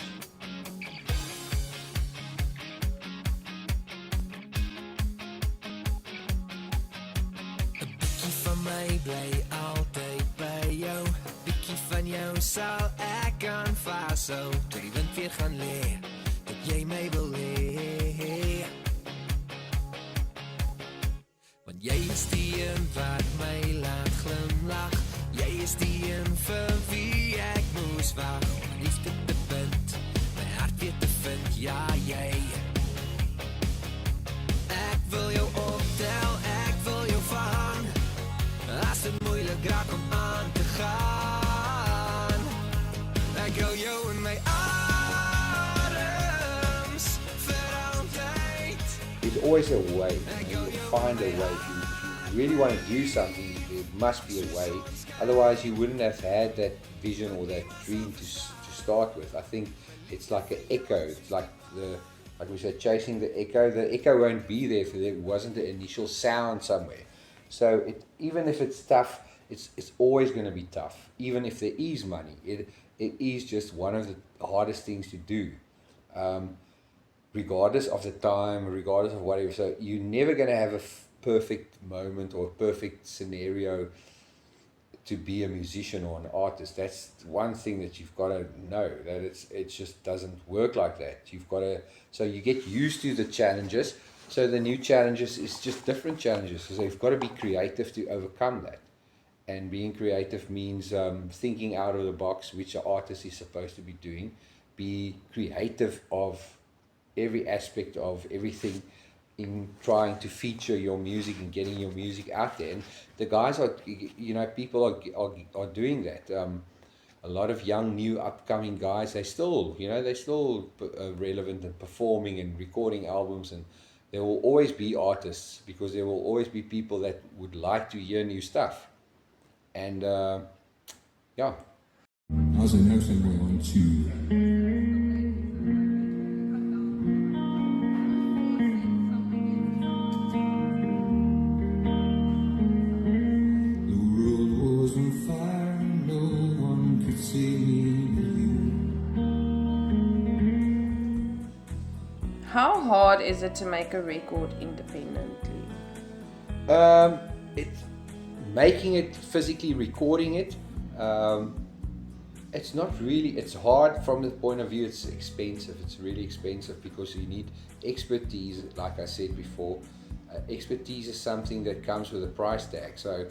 S2: Bly altyd by jou. Bietjie van jou sal ek aanvashou. Tot die wind weer gaan lê, dat jy my wil hê. Want jy is die een wat my laat glimlag. Jy is die een vir wie ek moes wag. Om liefde te vind, my hart weer te vind, ja jy. Ek wil jou optel, ek wil jou vang. As het moeilijk raakt om aan te gaan, ek hou jou in my arms vir altyd.
S1: There's always a way. You'll find a way. If you really want to do something, there must be a way. Otherwise, you wouldn't have had that vision or that dream to start with. I think it's like an echo. It's like we said, chasing the echo. The echo won't be there if there wasn't the initial sound somewhere. So even if it's tough, it's always going to be tough. Even if there is money, it is just one of the hardest things to do, regardless of the time, regardless of whatever. So you're never going to have a perfect moment or a perfect scenario to be a musician or an artist. That's one thing that you've got to know, that it just doesn't work like that. You've got to, so you get used to the challenges. So the new challenges is just different challenges. So you've got to be creative to overcome that. And being creative means thinking out of the box, which an artist is supposed to be doing. Be creative of every aspect of everything in trying to feature your music and getting your music out there. And the guys are, you know, people are doing that. A lot of young, new, upcoming guys, they're still relevant and performing and recording albums, and there will always be artists because there will always be people that would like to hear new stuff. And yeah.
S8: How's the next thing going on to?
S3: How hard is it to make a record independently?
S1: It's making it, physically recording it. It's not really, it's hard from the point of view, it's expensive. It's really expensive because you need expertise, like I said before. Expertise is something that comes with a price tag. So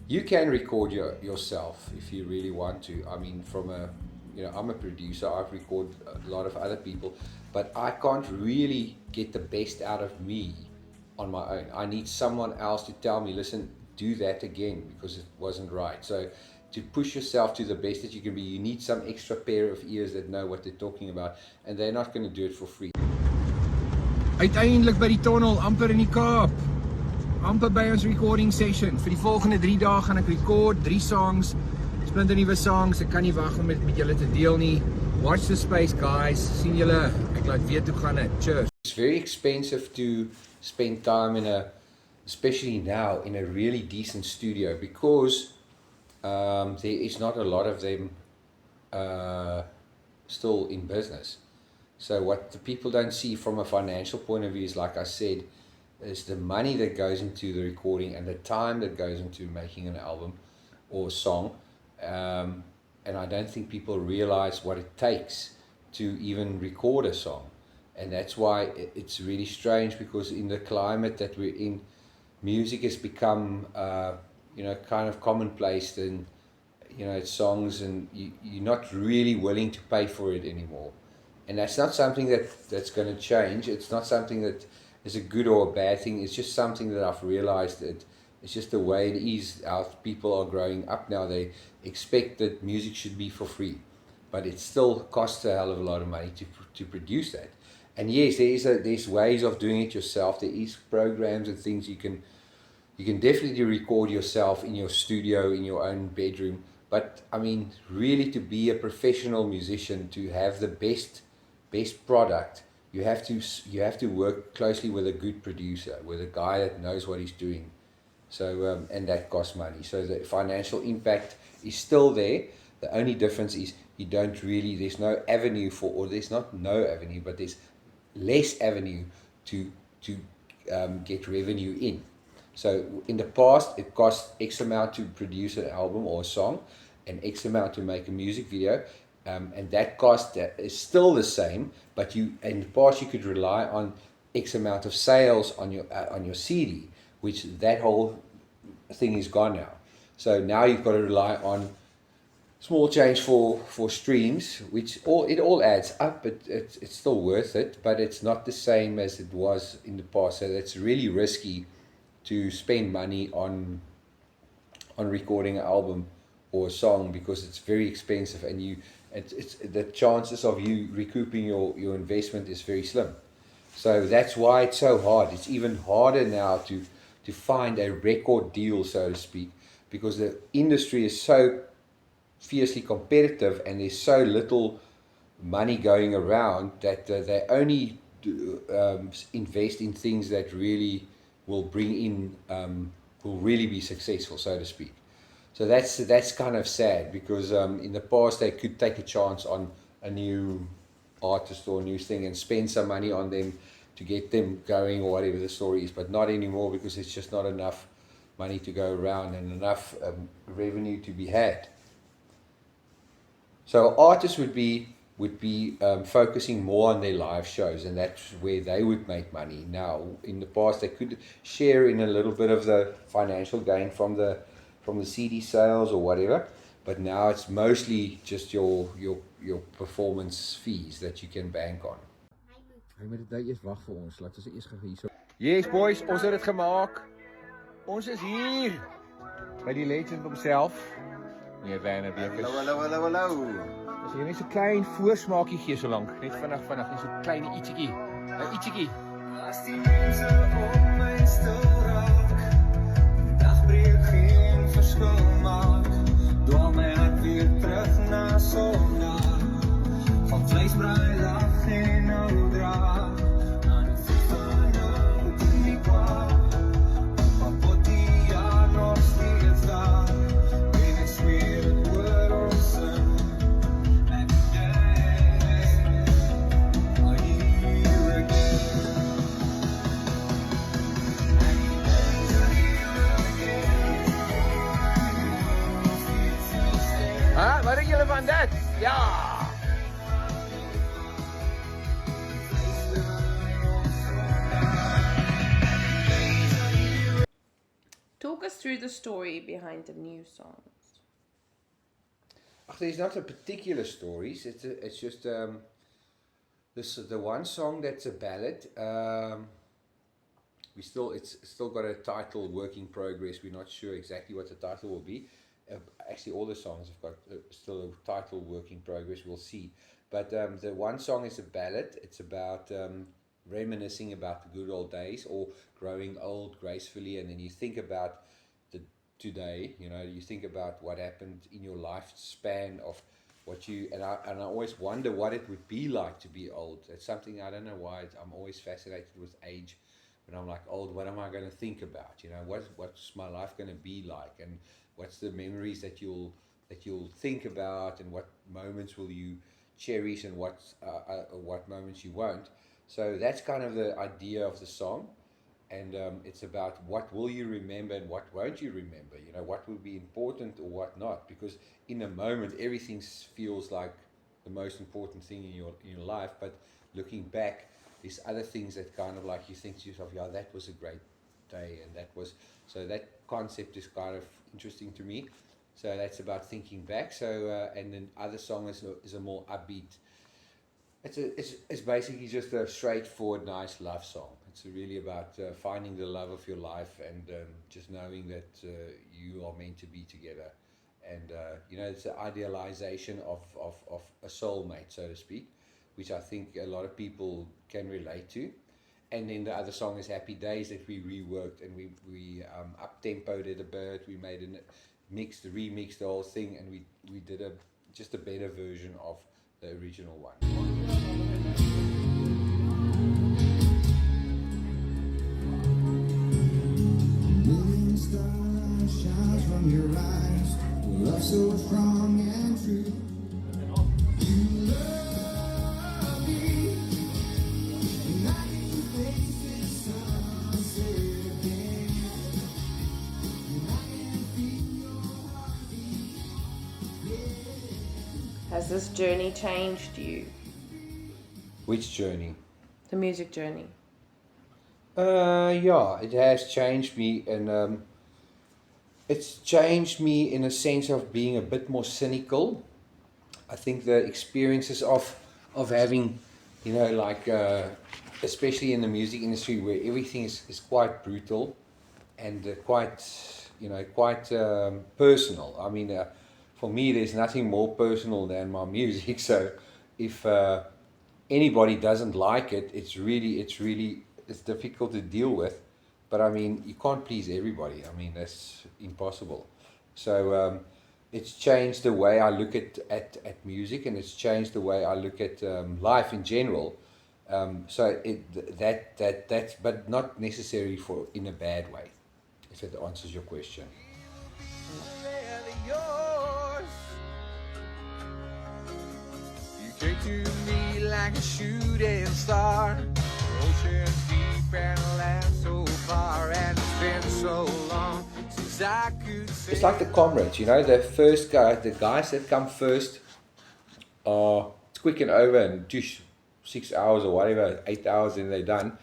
S1: you can record yourself if you really want to. I mean, I'm a producer, I've recorded a lot of other people, but I can't really get the best out of me on my own. I need someone else to tell me, listen, do that again because it wasn't right. So to push yourself to the best that you can be, you need some extra pair of ears that know what they're talking about, and they're not going to do it for free.
S4: Uiteindelik by die tunnel, amper in die Kaap. amper by ons recording session. Vir die volgende 3 dae gaan ek record 3 songs, splinternuwe songs. Ek kan nie wag om dit met julle te deel nie. Watch the space, guys. Sien julle. Ek laat weet hoe gaan dit. Cheers.
S1: It's very expensive to spend time especially now, in a really decent studio because there is not a lot of them still in business. So what the people don't see from a financial point of view is, like I said, is the money that goes into the recording and the time that goes into making an album or a song. And I don't think people realize what it takes to even record a song. And that's why it's really strange, because in the climate that we're in, music has become, kind of commonplace, and, it's songs, and you're not really willing to pay for it anymore. And that's not something that's going to change. It's not something that is a good or a bad thing. It's just something that I've realized that it's just the way it is. How people are growing up now. They expect that music should be for free, but it still costs a hell of a lot of money to produce that. And yes, there's ways of doing it yourself. There is programs and things you can definitely record yourself in your studio, in your own bedroom. But I mean, really, to be a professional musician, to have the best product, you have to work closely with a good producer, with a guy that knows what he's doing. So and that costs money. So the financial impact is still there. The only difference is there's no avenue there's not no avenue, but there's less avenue to get revenue in. So in the past, it cost X amount to produce an album or a song, and X amount to make a music video, and that cost is still the same. But in the past, you could rely on X amount of sales on your CD, which that whole thing is gone now. So now you've got to rely on small change for streams, which it all adds up, but it's still worth it, but it's not the same as it was in the past. So that's really risky to spend money on recording an album or a song, because it's very expensive, and it's the chances of you recouping your investment is very slim. So that's why it's so hard. It's even harder now to find a record deal, so to speak, because the industry is so fiercely competitive and there's so little money going around that they only invest in things that really will bring in, will really be successful, so to speak. So that's kind of sad, because in the past they could take a chance on a new artist or a new thing and spend some money on them to get them going, or whatever the story is, but not anymore, because it's just not enough money to go around and enough revenue to be had. So artists would be focusing more on their live shows, and that's where they would make money. Now, in the past, they could share in a little bit of the financial gain from the CD sales or whatever, but now it's mostly just your performance fees that you can bank on.
S4: Hy moet dit nou eers wag vir ons. Laat ons eers gou hierso.
S1: Yes, boys, ons het dit gemaak. Ons is hier by die legend homself. Nee, Werner Bleekers.
S5: Hallo.
S1: As jy net so klein voorsmaakie gee so lank, net vinnig, net so klein ietsiekie. 'n Ietsiekie.
S2: As die mense om my stil raak, dag breek geen verskil maak, dwaal my hart weer terug na sondag, van vleesbraai lag en ou draag, aan die voet van ou die kwaad, van pot die jaar nog steeds daar, en ek zweer het oor ons sin, and today, are you again?
S1: Wat dink julle van dit? Ja!
S3: Talk us through the story behind the new songs.
S1: There's not a particular stories. It's just the one song that's a ballad. It's still got a title, work in progress. We're not sure exactly what the title will be. Actually, all the songs have got still a title, work in progress. We'll see. But the one song is a ballad. It's about reminiscing about the good old days, or growing old gracefully, and then you think about the today, you think about what happened in your lifespan of what you, and I always wonder what it would be like to be old. It's something, I don't know why, I'm always fascinated with age. When I'm like old, what am I going to think about? What's my life going to be like, and what's the memories that you'll think about, and what moments will you cherish, and what moments you won't. So that's kind of the idea of the song, and it's about what will you remember and what won't you remember. What will be important or what not, because in a moment everything feels like the most important thing in your life, but looking back, there's other things that kind of like you think to yourself, yeah, that was a great day, and so that concept is kind of interesting to me. So that's about thinking back. So and then other song is a more upbeat. It's basically just a straightforward, nice love song. It's really about finding the love of your life, and just knowing that you are meant to be together. And it's an idealization of a soulmate, so to speak, which I think a lot of people can relate to. And then the other song is Happy Days, that we reworked, and we up-tempoed it a bit. We made remixed the whole thing, and we did just a better version of the original one.
S8: Million stars shines from your eyes, love so strong and true. You love me, and I can face the sunset again, and I can feel your heartbeat.
S3: Has this journey changed you?
S1: Which journey?
S3: The music journey.
S1: Yeah, it has changed me, and it's changed me in a sense of being a bit more cynical. I think the experiences of having, especially in the music industry, where everything is quite brutal and quite personal. I mean, for me, there's nothing more personal than my music. So if anybody doesn't like it, it's difficult to deal with. But I mean, you can't please everybody. I mean, that's impossible. So it's changed the way I look at music, and it's changed the way I look at life in general. So that's, but not necessarily for in a bad way, if it answers your question.
S2: You came to me like a shooting star, ocean deep and land so far, and it's been so long since I could say.
S1: It's like the comrades, the guys that come first are quick and over, and 6 hours or whatever, 8 hours, and they're done.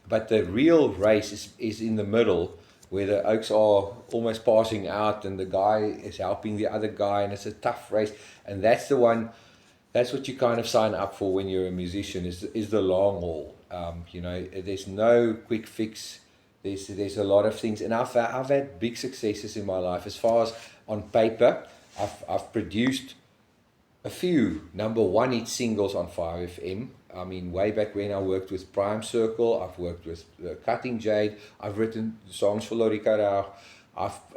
S1: But the real race is in the middle, where the oaks are almost passing out, and the guy is helping the other guy, and it's a tough race. And that's the one, that's what you kind of sign up for when you're a musician, is the long haul. There's no quick fix. There's a lot of things, and I've had big successes in my life. As far as on paper, I've produced a few number one hit singles on 5FM. I mean, way back when I worked with Prime Circle, I've worked with Cutting Jade, I've written songs for Lorica Rauch,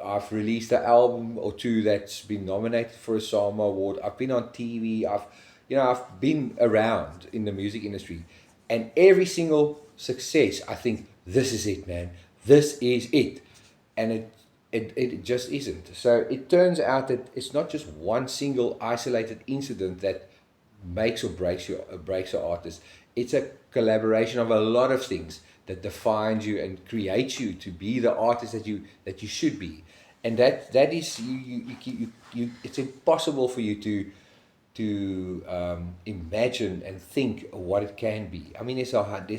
S1: I've released an album or two that's been nominated for a SAMA award. I've been on TV. I've been around in the music industry, and every single success, I think, this is it, man. This is it, and it just isn't. So it turns out that it's not just one single isolated incident that makes or breaks an artist. It's a collaboration of a lot of things that defines you and creates you to be the artist that you should be, and that is you it's impossible for you to imagine and think what it can be. I mean, there's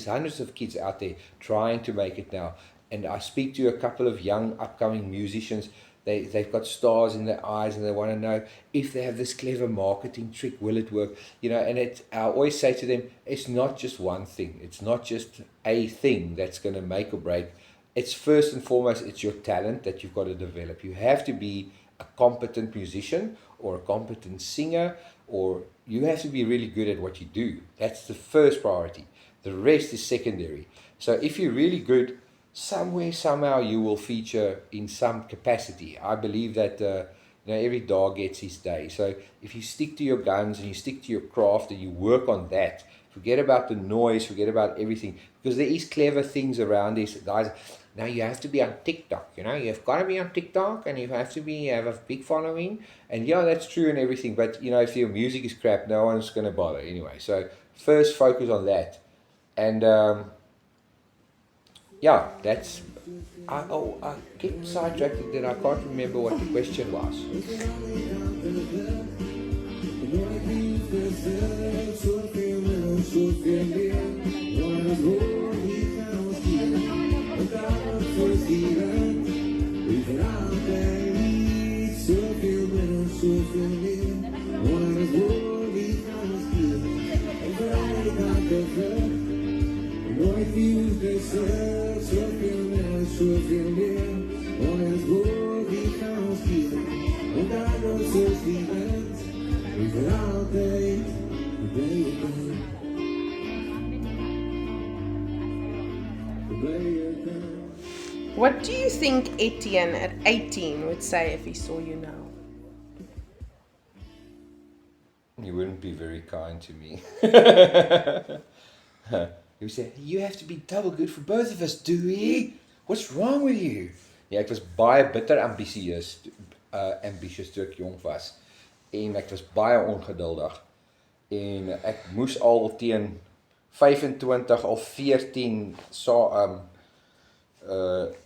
S1: hundreds of kids out there trying to make it now, and I speak to a couple of young upcoming musicians. They've got stars in their eyes, and they want to know if they have this clever marketing trick, will it work? And I always say to them, it's not just one thing. It's not just a thing that's going to make or break. It's first and foremost, it's your talent that you've got to develop. You have to be a competent musician or a competent singer or you have to be really good at what you do. That's the first priority. The rest is secondary. So if you're really good, somewhere, somehow you will feature in some capacity. I believe that every dog gets his day. So if you stick to your guns and you stick to your craft and you work on that, forget about the noise, forget about everything, because there is clever things around these guys. Now you have to be on TikTok, you've got to be on TikTok, and you have to have a big following, and yeah, that's true and everything, but if your music is crap, no one's going to bother anyway. So first focus on that, and that's, I kept sidetracked that I can't remember what the question was.
S3: What do you think Etienne at 18 would say if he saw you now?
S1: He wouldn't be very kind to me. He would say, you have to be double good for both of us, Dewey. What's wrong with you? Ja, ek was baie bitter ambisieus toe ek jong was. En ek was baie ongeduldig. En ek moes al teen 25 of 14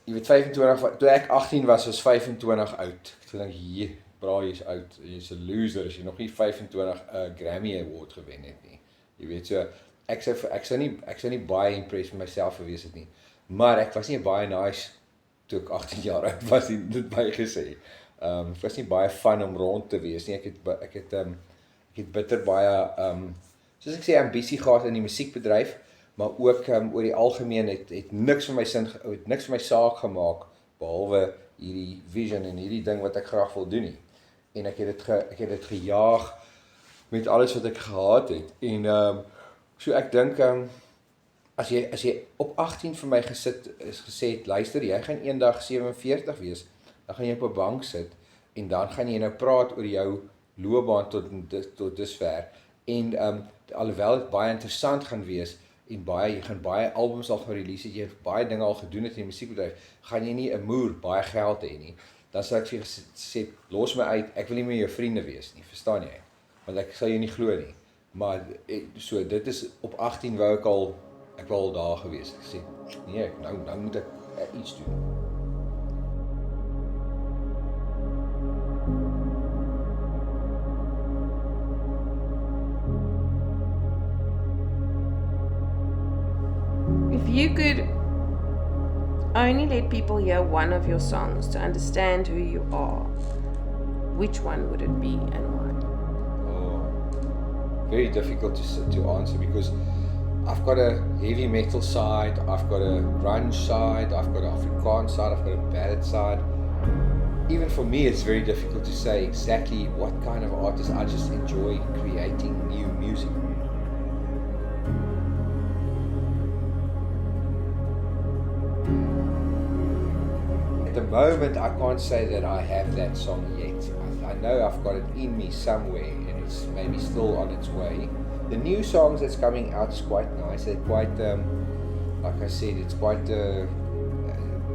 S1: jy weet 25, toe ek 18 was 25 oud. Ek dink, braai is oud, jy's 'n loser as jy nog nie 25 Grammy Award gewen het nie. Jy weet, so ek sou nie baie impressed met myself gewees het nie. Maar ek was nie baie nice toe ek 18 jaar oud was, dit baie gesê. Het was nie baie fun om rond te wees nie. Ek het bitter baie soos ek sê, ambisie gehad in die musiekbedryf, maar ook oor die algemeen het niks vir my saak gemaak, behalwe hierdie vision en hierdie ding wat ek graag wil doen nie. En ek het dit gejaag met alles wat ek gehad het. En so ek dink, as jy op 18 vir my gesê het, luister, jy gaan eendag 47 wees, dan gaan jy op 'n bank sit, en dan gaan jy nou praat oor jou loopbaan tot dusver, en alhoewel dit baie interessant gaan wees, en jy gaan baie albums al gerelease het, jy het baie dinge al gedoen het in die musiekbedryf, gaan jy nie 'n moer baie geld hê nie, dan sal ek vir jou gesê, los my uit, ek wil nie meer jou vriende wees nie, verstaan jy? Want ek sal jou nie glo nie. Maar so, dit is op 18 wou ek wou al daar gewees. Ek sê, nee, nou moet ek iets doen.
S3: If you could only let people hear one of your songs to understand who you are, which one would it be and why?
S1: Very difficult to answer, because I've got a heavy metal side, I've got a grunge side, I've got an Afrikaans side, I've got a ballad side. Even for me, it's very difficult to say exactly what kind of artist. I just enjoy creating new music. At the moment, I can't say that I have that song yet. I know I've got it in me somewhere, and it's maybe still on its way. The new songs that's coming out is quite nice. They're quite, like I said, it's quite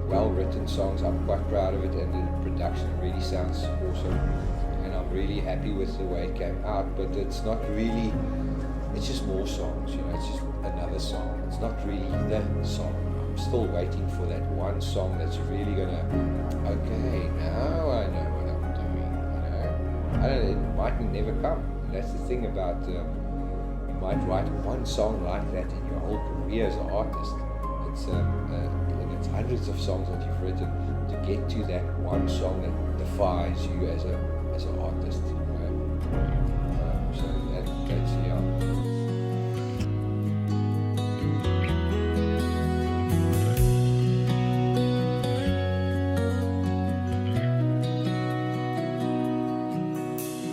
S1: well-written songs. I'm quite proud of it, and the production really sounds awesome. And I'm really happy with the way it came out, but it's not really, it's just more songs, it's just another song. It's not really the song. I'm still waiting for that one song that's really gonna, okay, now I know what I'm doing, it might never come. And that's the thing about, you might write one song like that in your whole career as an artist. And it's hundreds of songs that you've written to get to that one song that defines you as an artist. So that's yeah.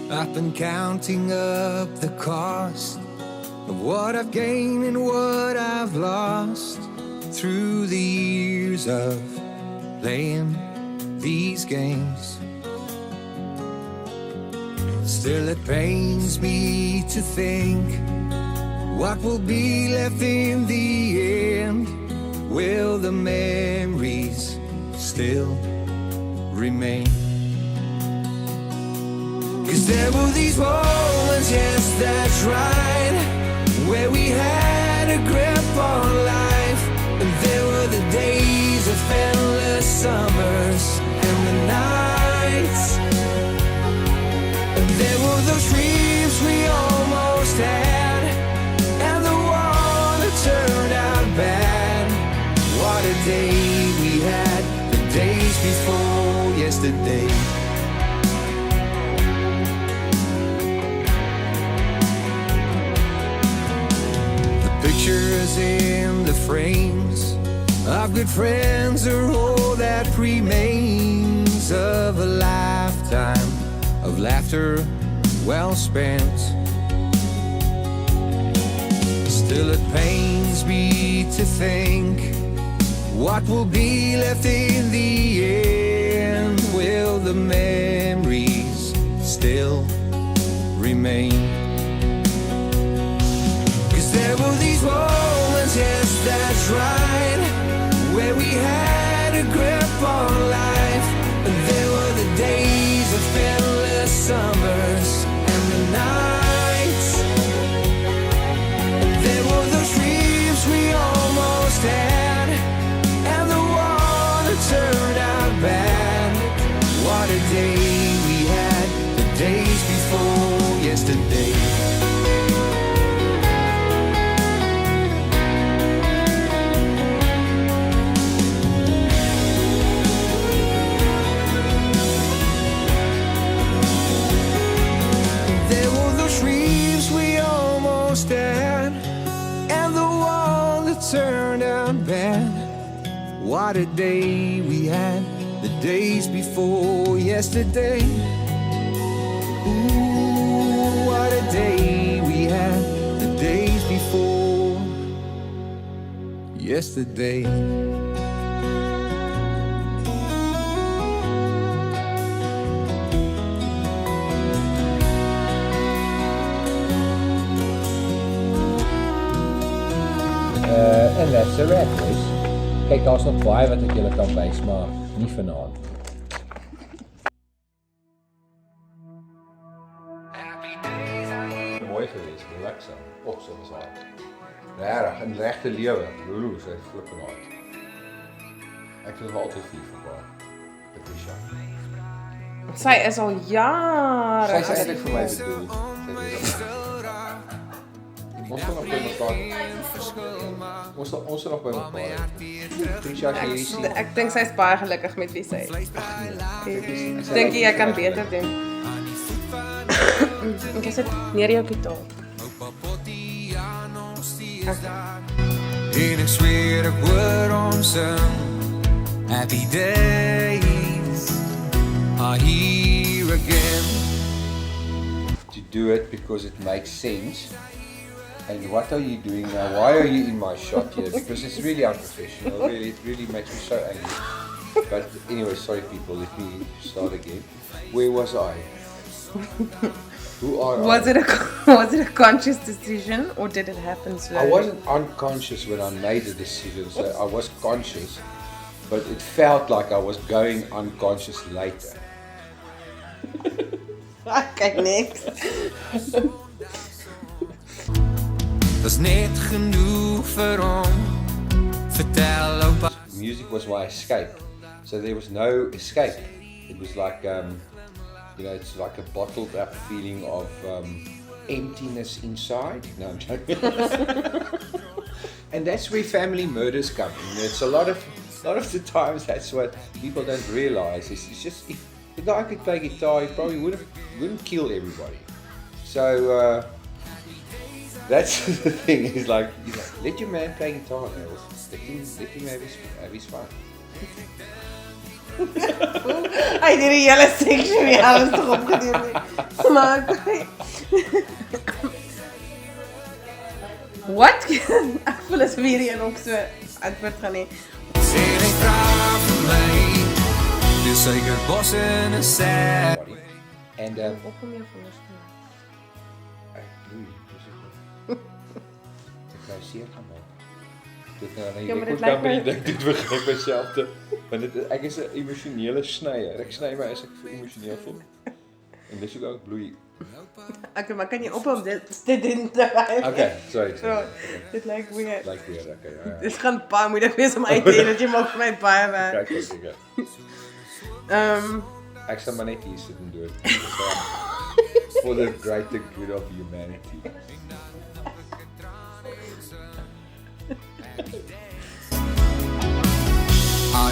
S2: I I've been counting up the cost of what I've gained and what I've lost through the years of playing these games. Still it pains me to think what will be left in the end. Will the memories still remain? 'Cause there were these moments, yes, that's right, where we had a grip on life. And there were the days of endless summers and the nights. And there were those dreams we almost had, and the one that turned out bad. What a day we had, the days before yesterday. Pictures in the frames of good friends are all that remains of a lifetime of laughter well spent. Still it pains me to think what will be left in the end. Will the memories still remain? There were these moments, yes, that's right, where we had a grip on life. And there were the days of endless summers and the nights. And there were those dreams we almost had, and the one that turned out bad. What a day we had, the days before yesterday. And the one that turned out bad. What a day we had, the days before yesterday. Ooh, what a day we had, the days before yesterday.
S4: En that's a wrap, boys. Kijk, daar is nog baie wat ek julle kan wys, maar nie vanaand.
S1: Mooi geweest, relaxing. Och, so was hy. Regtig, in regte lewe. Lulu, sy flipping hard. Ek was altyd lief vir haar. Patricia.
S3: Sy is al jare.
S1: Sy is eintlik vir my bedoel. Ons gaan nog by mekaar. Ons sal nog by mekaar. Patricia, jy sien.
S3: Ek dink sy is baie gelukkig met wie sy is. Ek dink jy kan beter doen. Ek sit neer jou gitaar.
S2: En ek sweer ek hoor ons sing. Happy days are here again.
S1: To do it because it makes sense. And what are you doing now? Why are you in my shot here? Because it's really unprofessional. Really, it really makes me so angry. But anyway, sorry people, let me start again. Where was I? Who are
S3: Was
S1: I?
S3: it a conscious decision or did it happen slowly?
S1: I wasn't unconscious when I made the decision, so I was conscious, but it felt like I was going unconscious later.
S3: Okay, next.
S2: Was net genoeg vir hom. Vertel oupa.
S1: Music was my escape, so there was no escape. It was like, it's like a bottled up feeling of emptiness inside. No, I'm joking. And that's where family murders come in. It's a lot of the times that's what people don't realize. It's just if the guy could play guitar, he probably wouldn't kill everybody. So that's the thing. Is like, let your man play guitar, man. Let him have his fun.
S3: Hy het hierdie hele section nie ernstig opgeneem nie. Maar okay. What? Ek voel as weer een ook so antwoord gaan hê.
S2: Sê jy vra vir my, dis seker bos in 'n sad.
S1: And
S3: Ook om jou vingers te maak.
S1: ek bloei, dis ek. Ek nou seer gemaak. Dit nou
S3: Ja, maar
S1: ek
S3: dit
S1: moet
S3: lyk
S1: kan by die
S3: my-
S1: ding dit begin myself te want ek is 'n emosionele snyer. Ek sny my as ek emosioneel voel. En dis ook bloei.
S3: Okay, maar kan jy ophou om dit te doen?
S1: Okay, sorry.
S3: So, dit lyk weird.
S1: Like weer, okay. Ja.
S3: Dit gaan baie moeilik wees om uit te hê dat jy maak vir my baie werk.
S1: Kyk. Ek sal maar net hier sit en doen. For the greater good of humanity.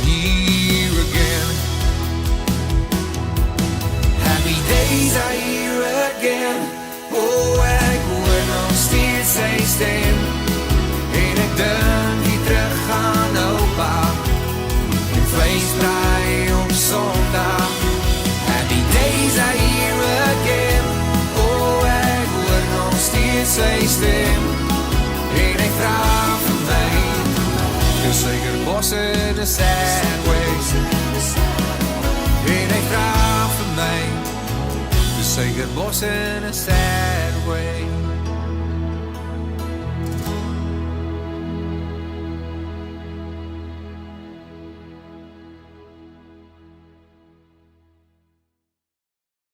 S2: Here again. Happy days are here again. Oh, ek hoor nog steeds sy stem. En ek dink die terug gaan oupa. En vleesbraai op Sondag. Happy days are here again. Oh, ek hoor nog steeds sy stem. En ek vra vir my. Dis seker bos in 'n sad way. En ek vra vir my. Dis seker bos in 'n sad way.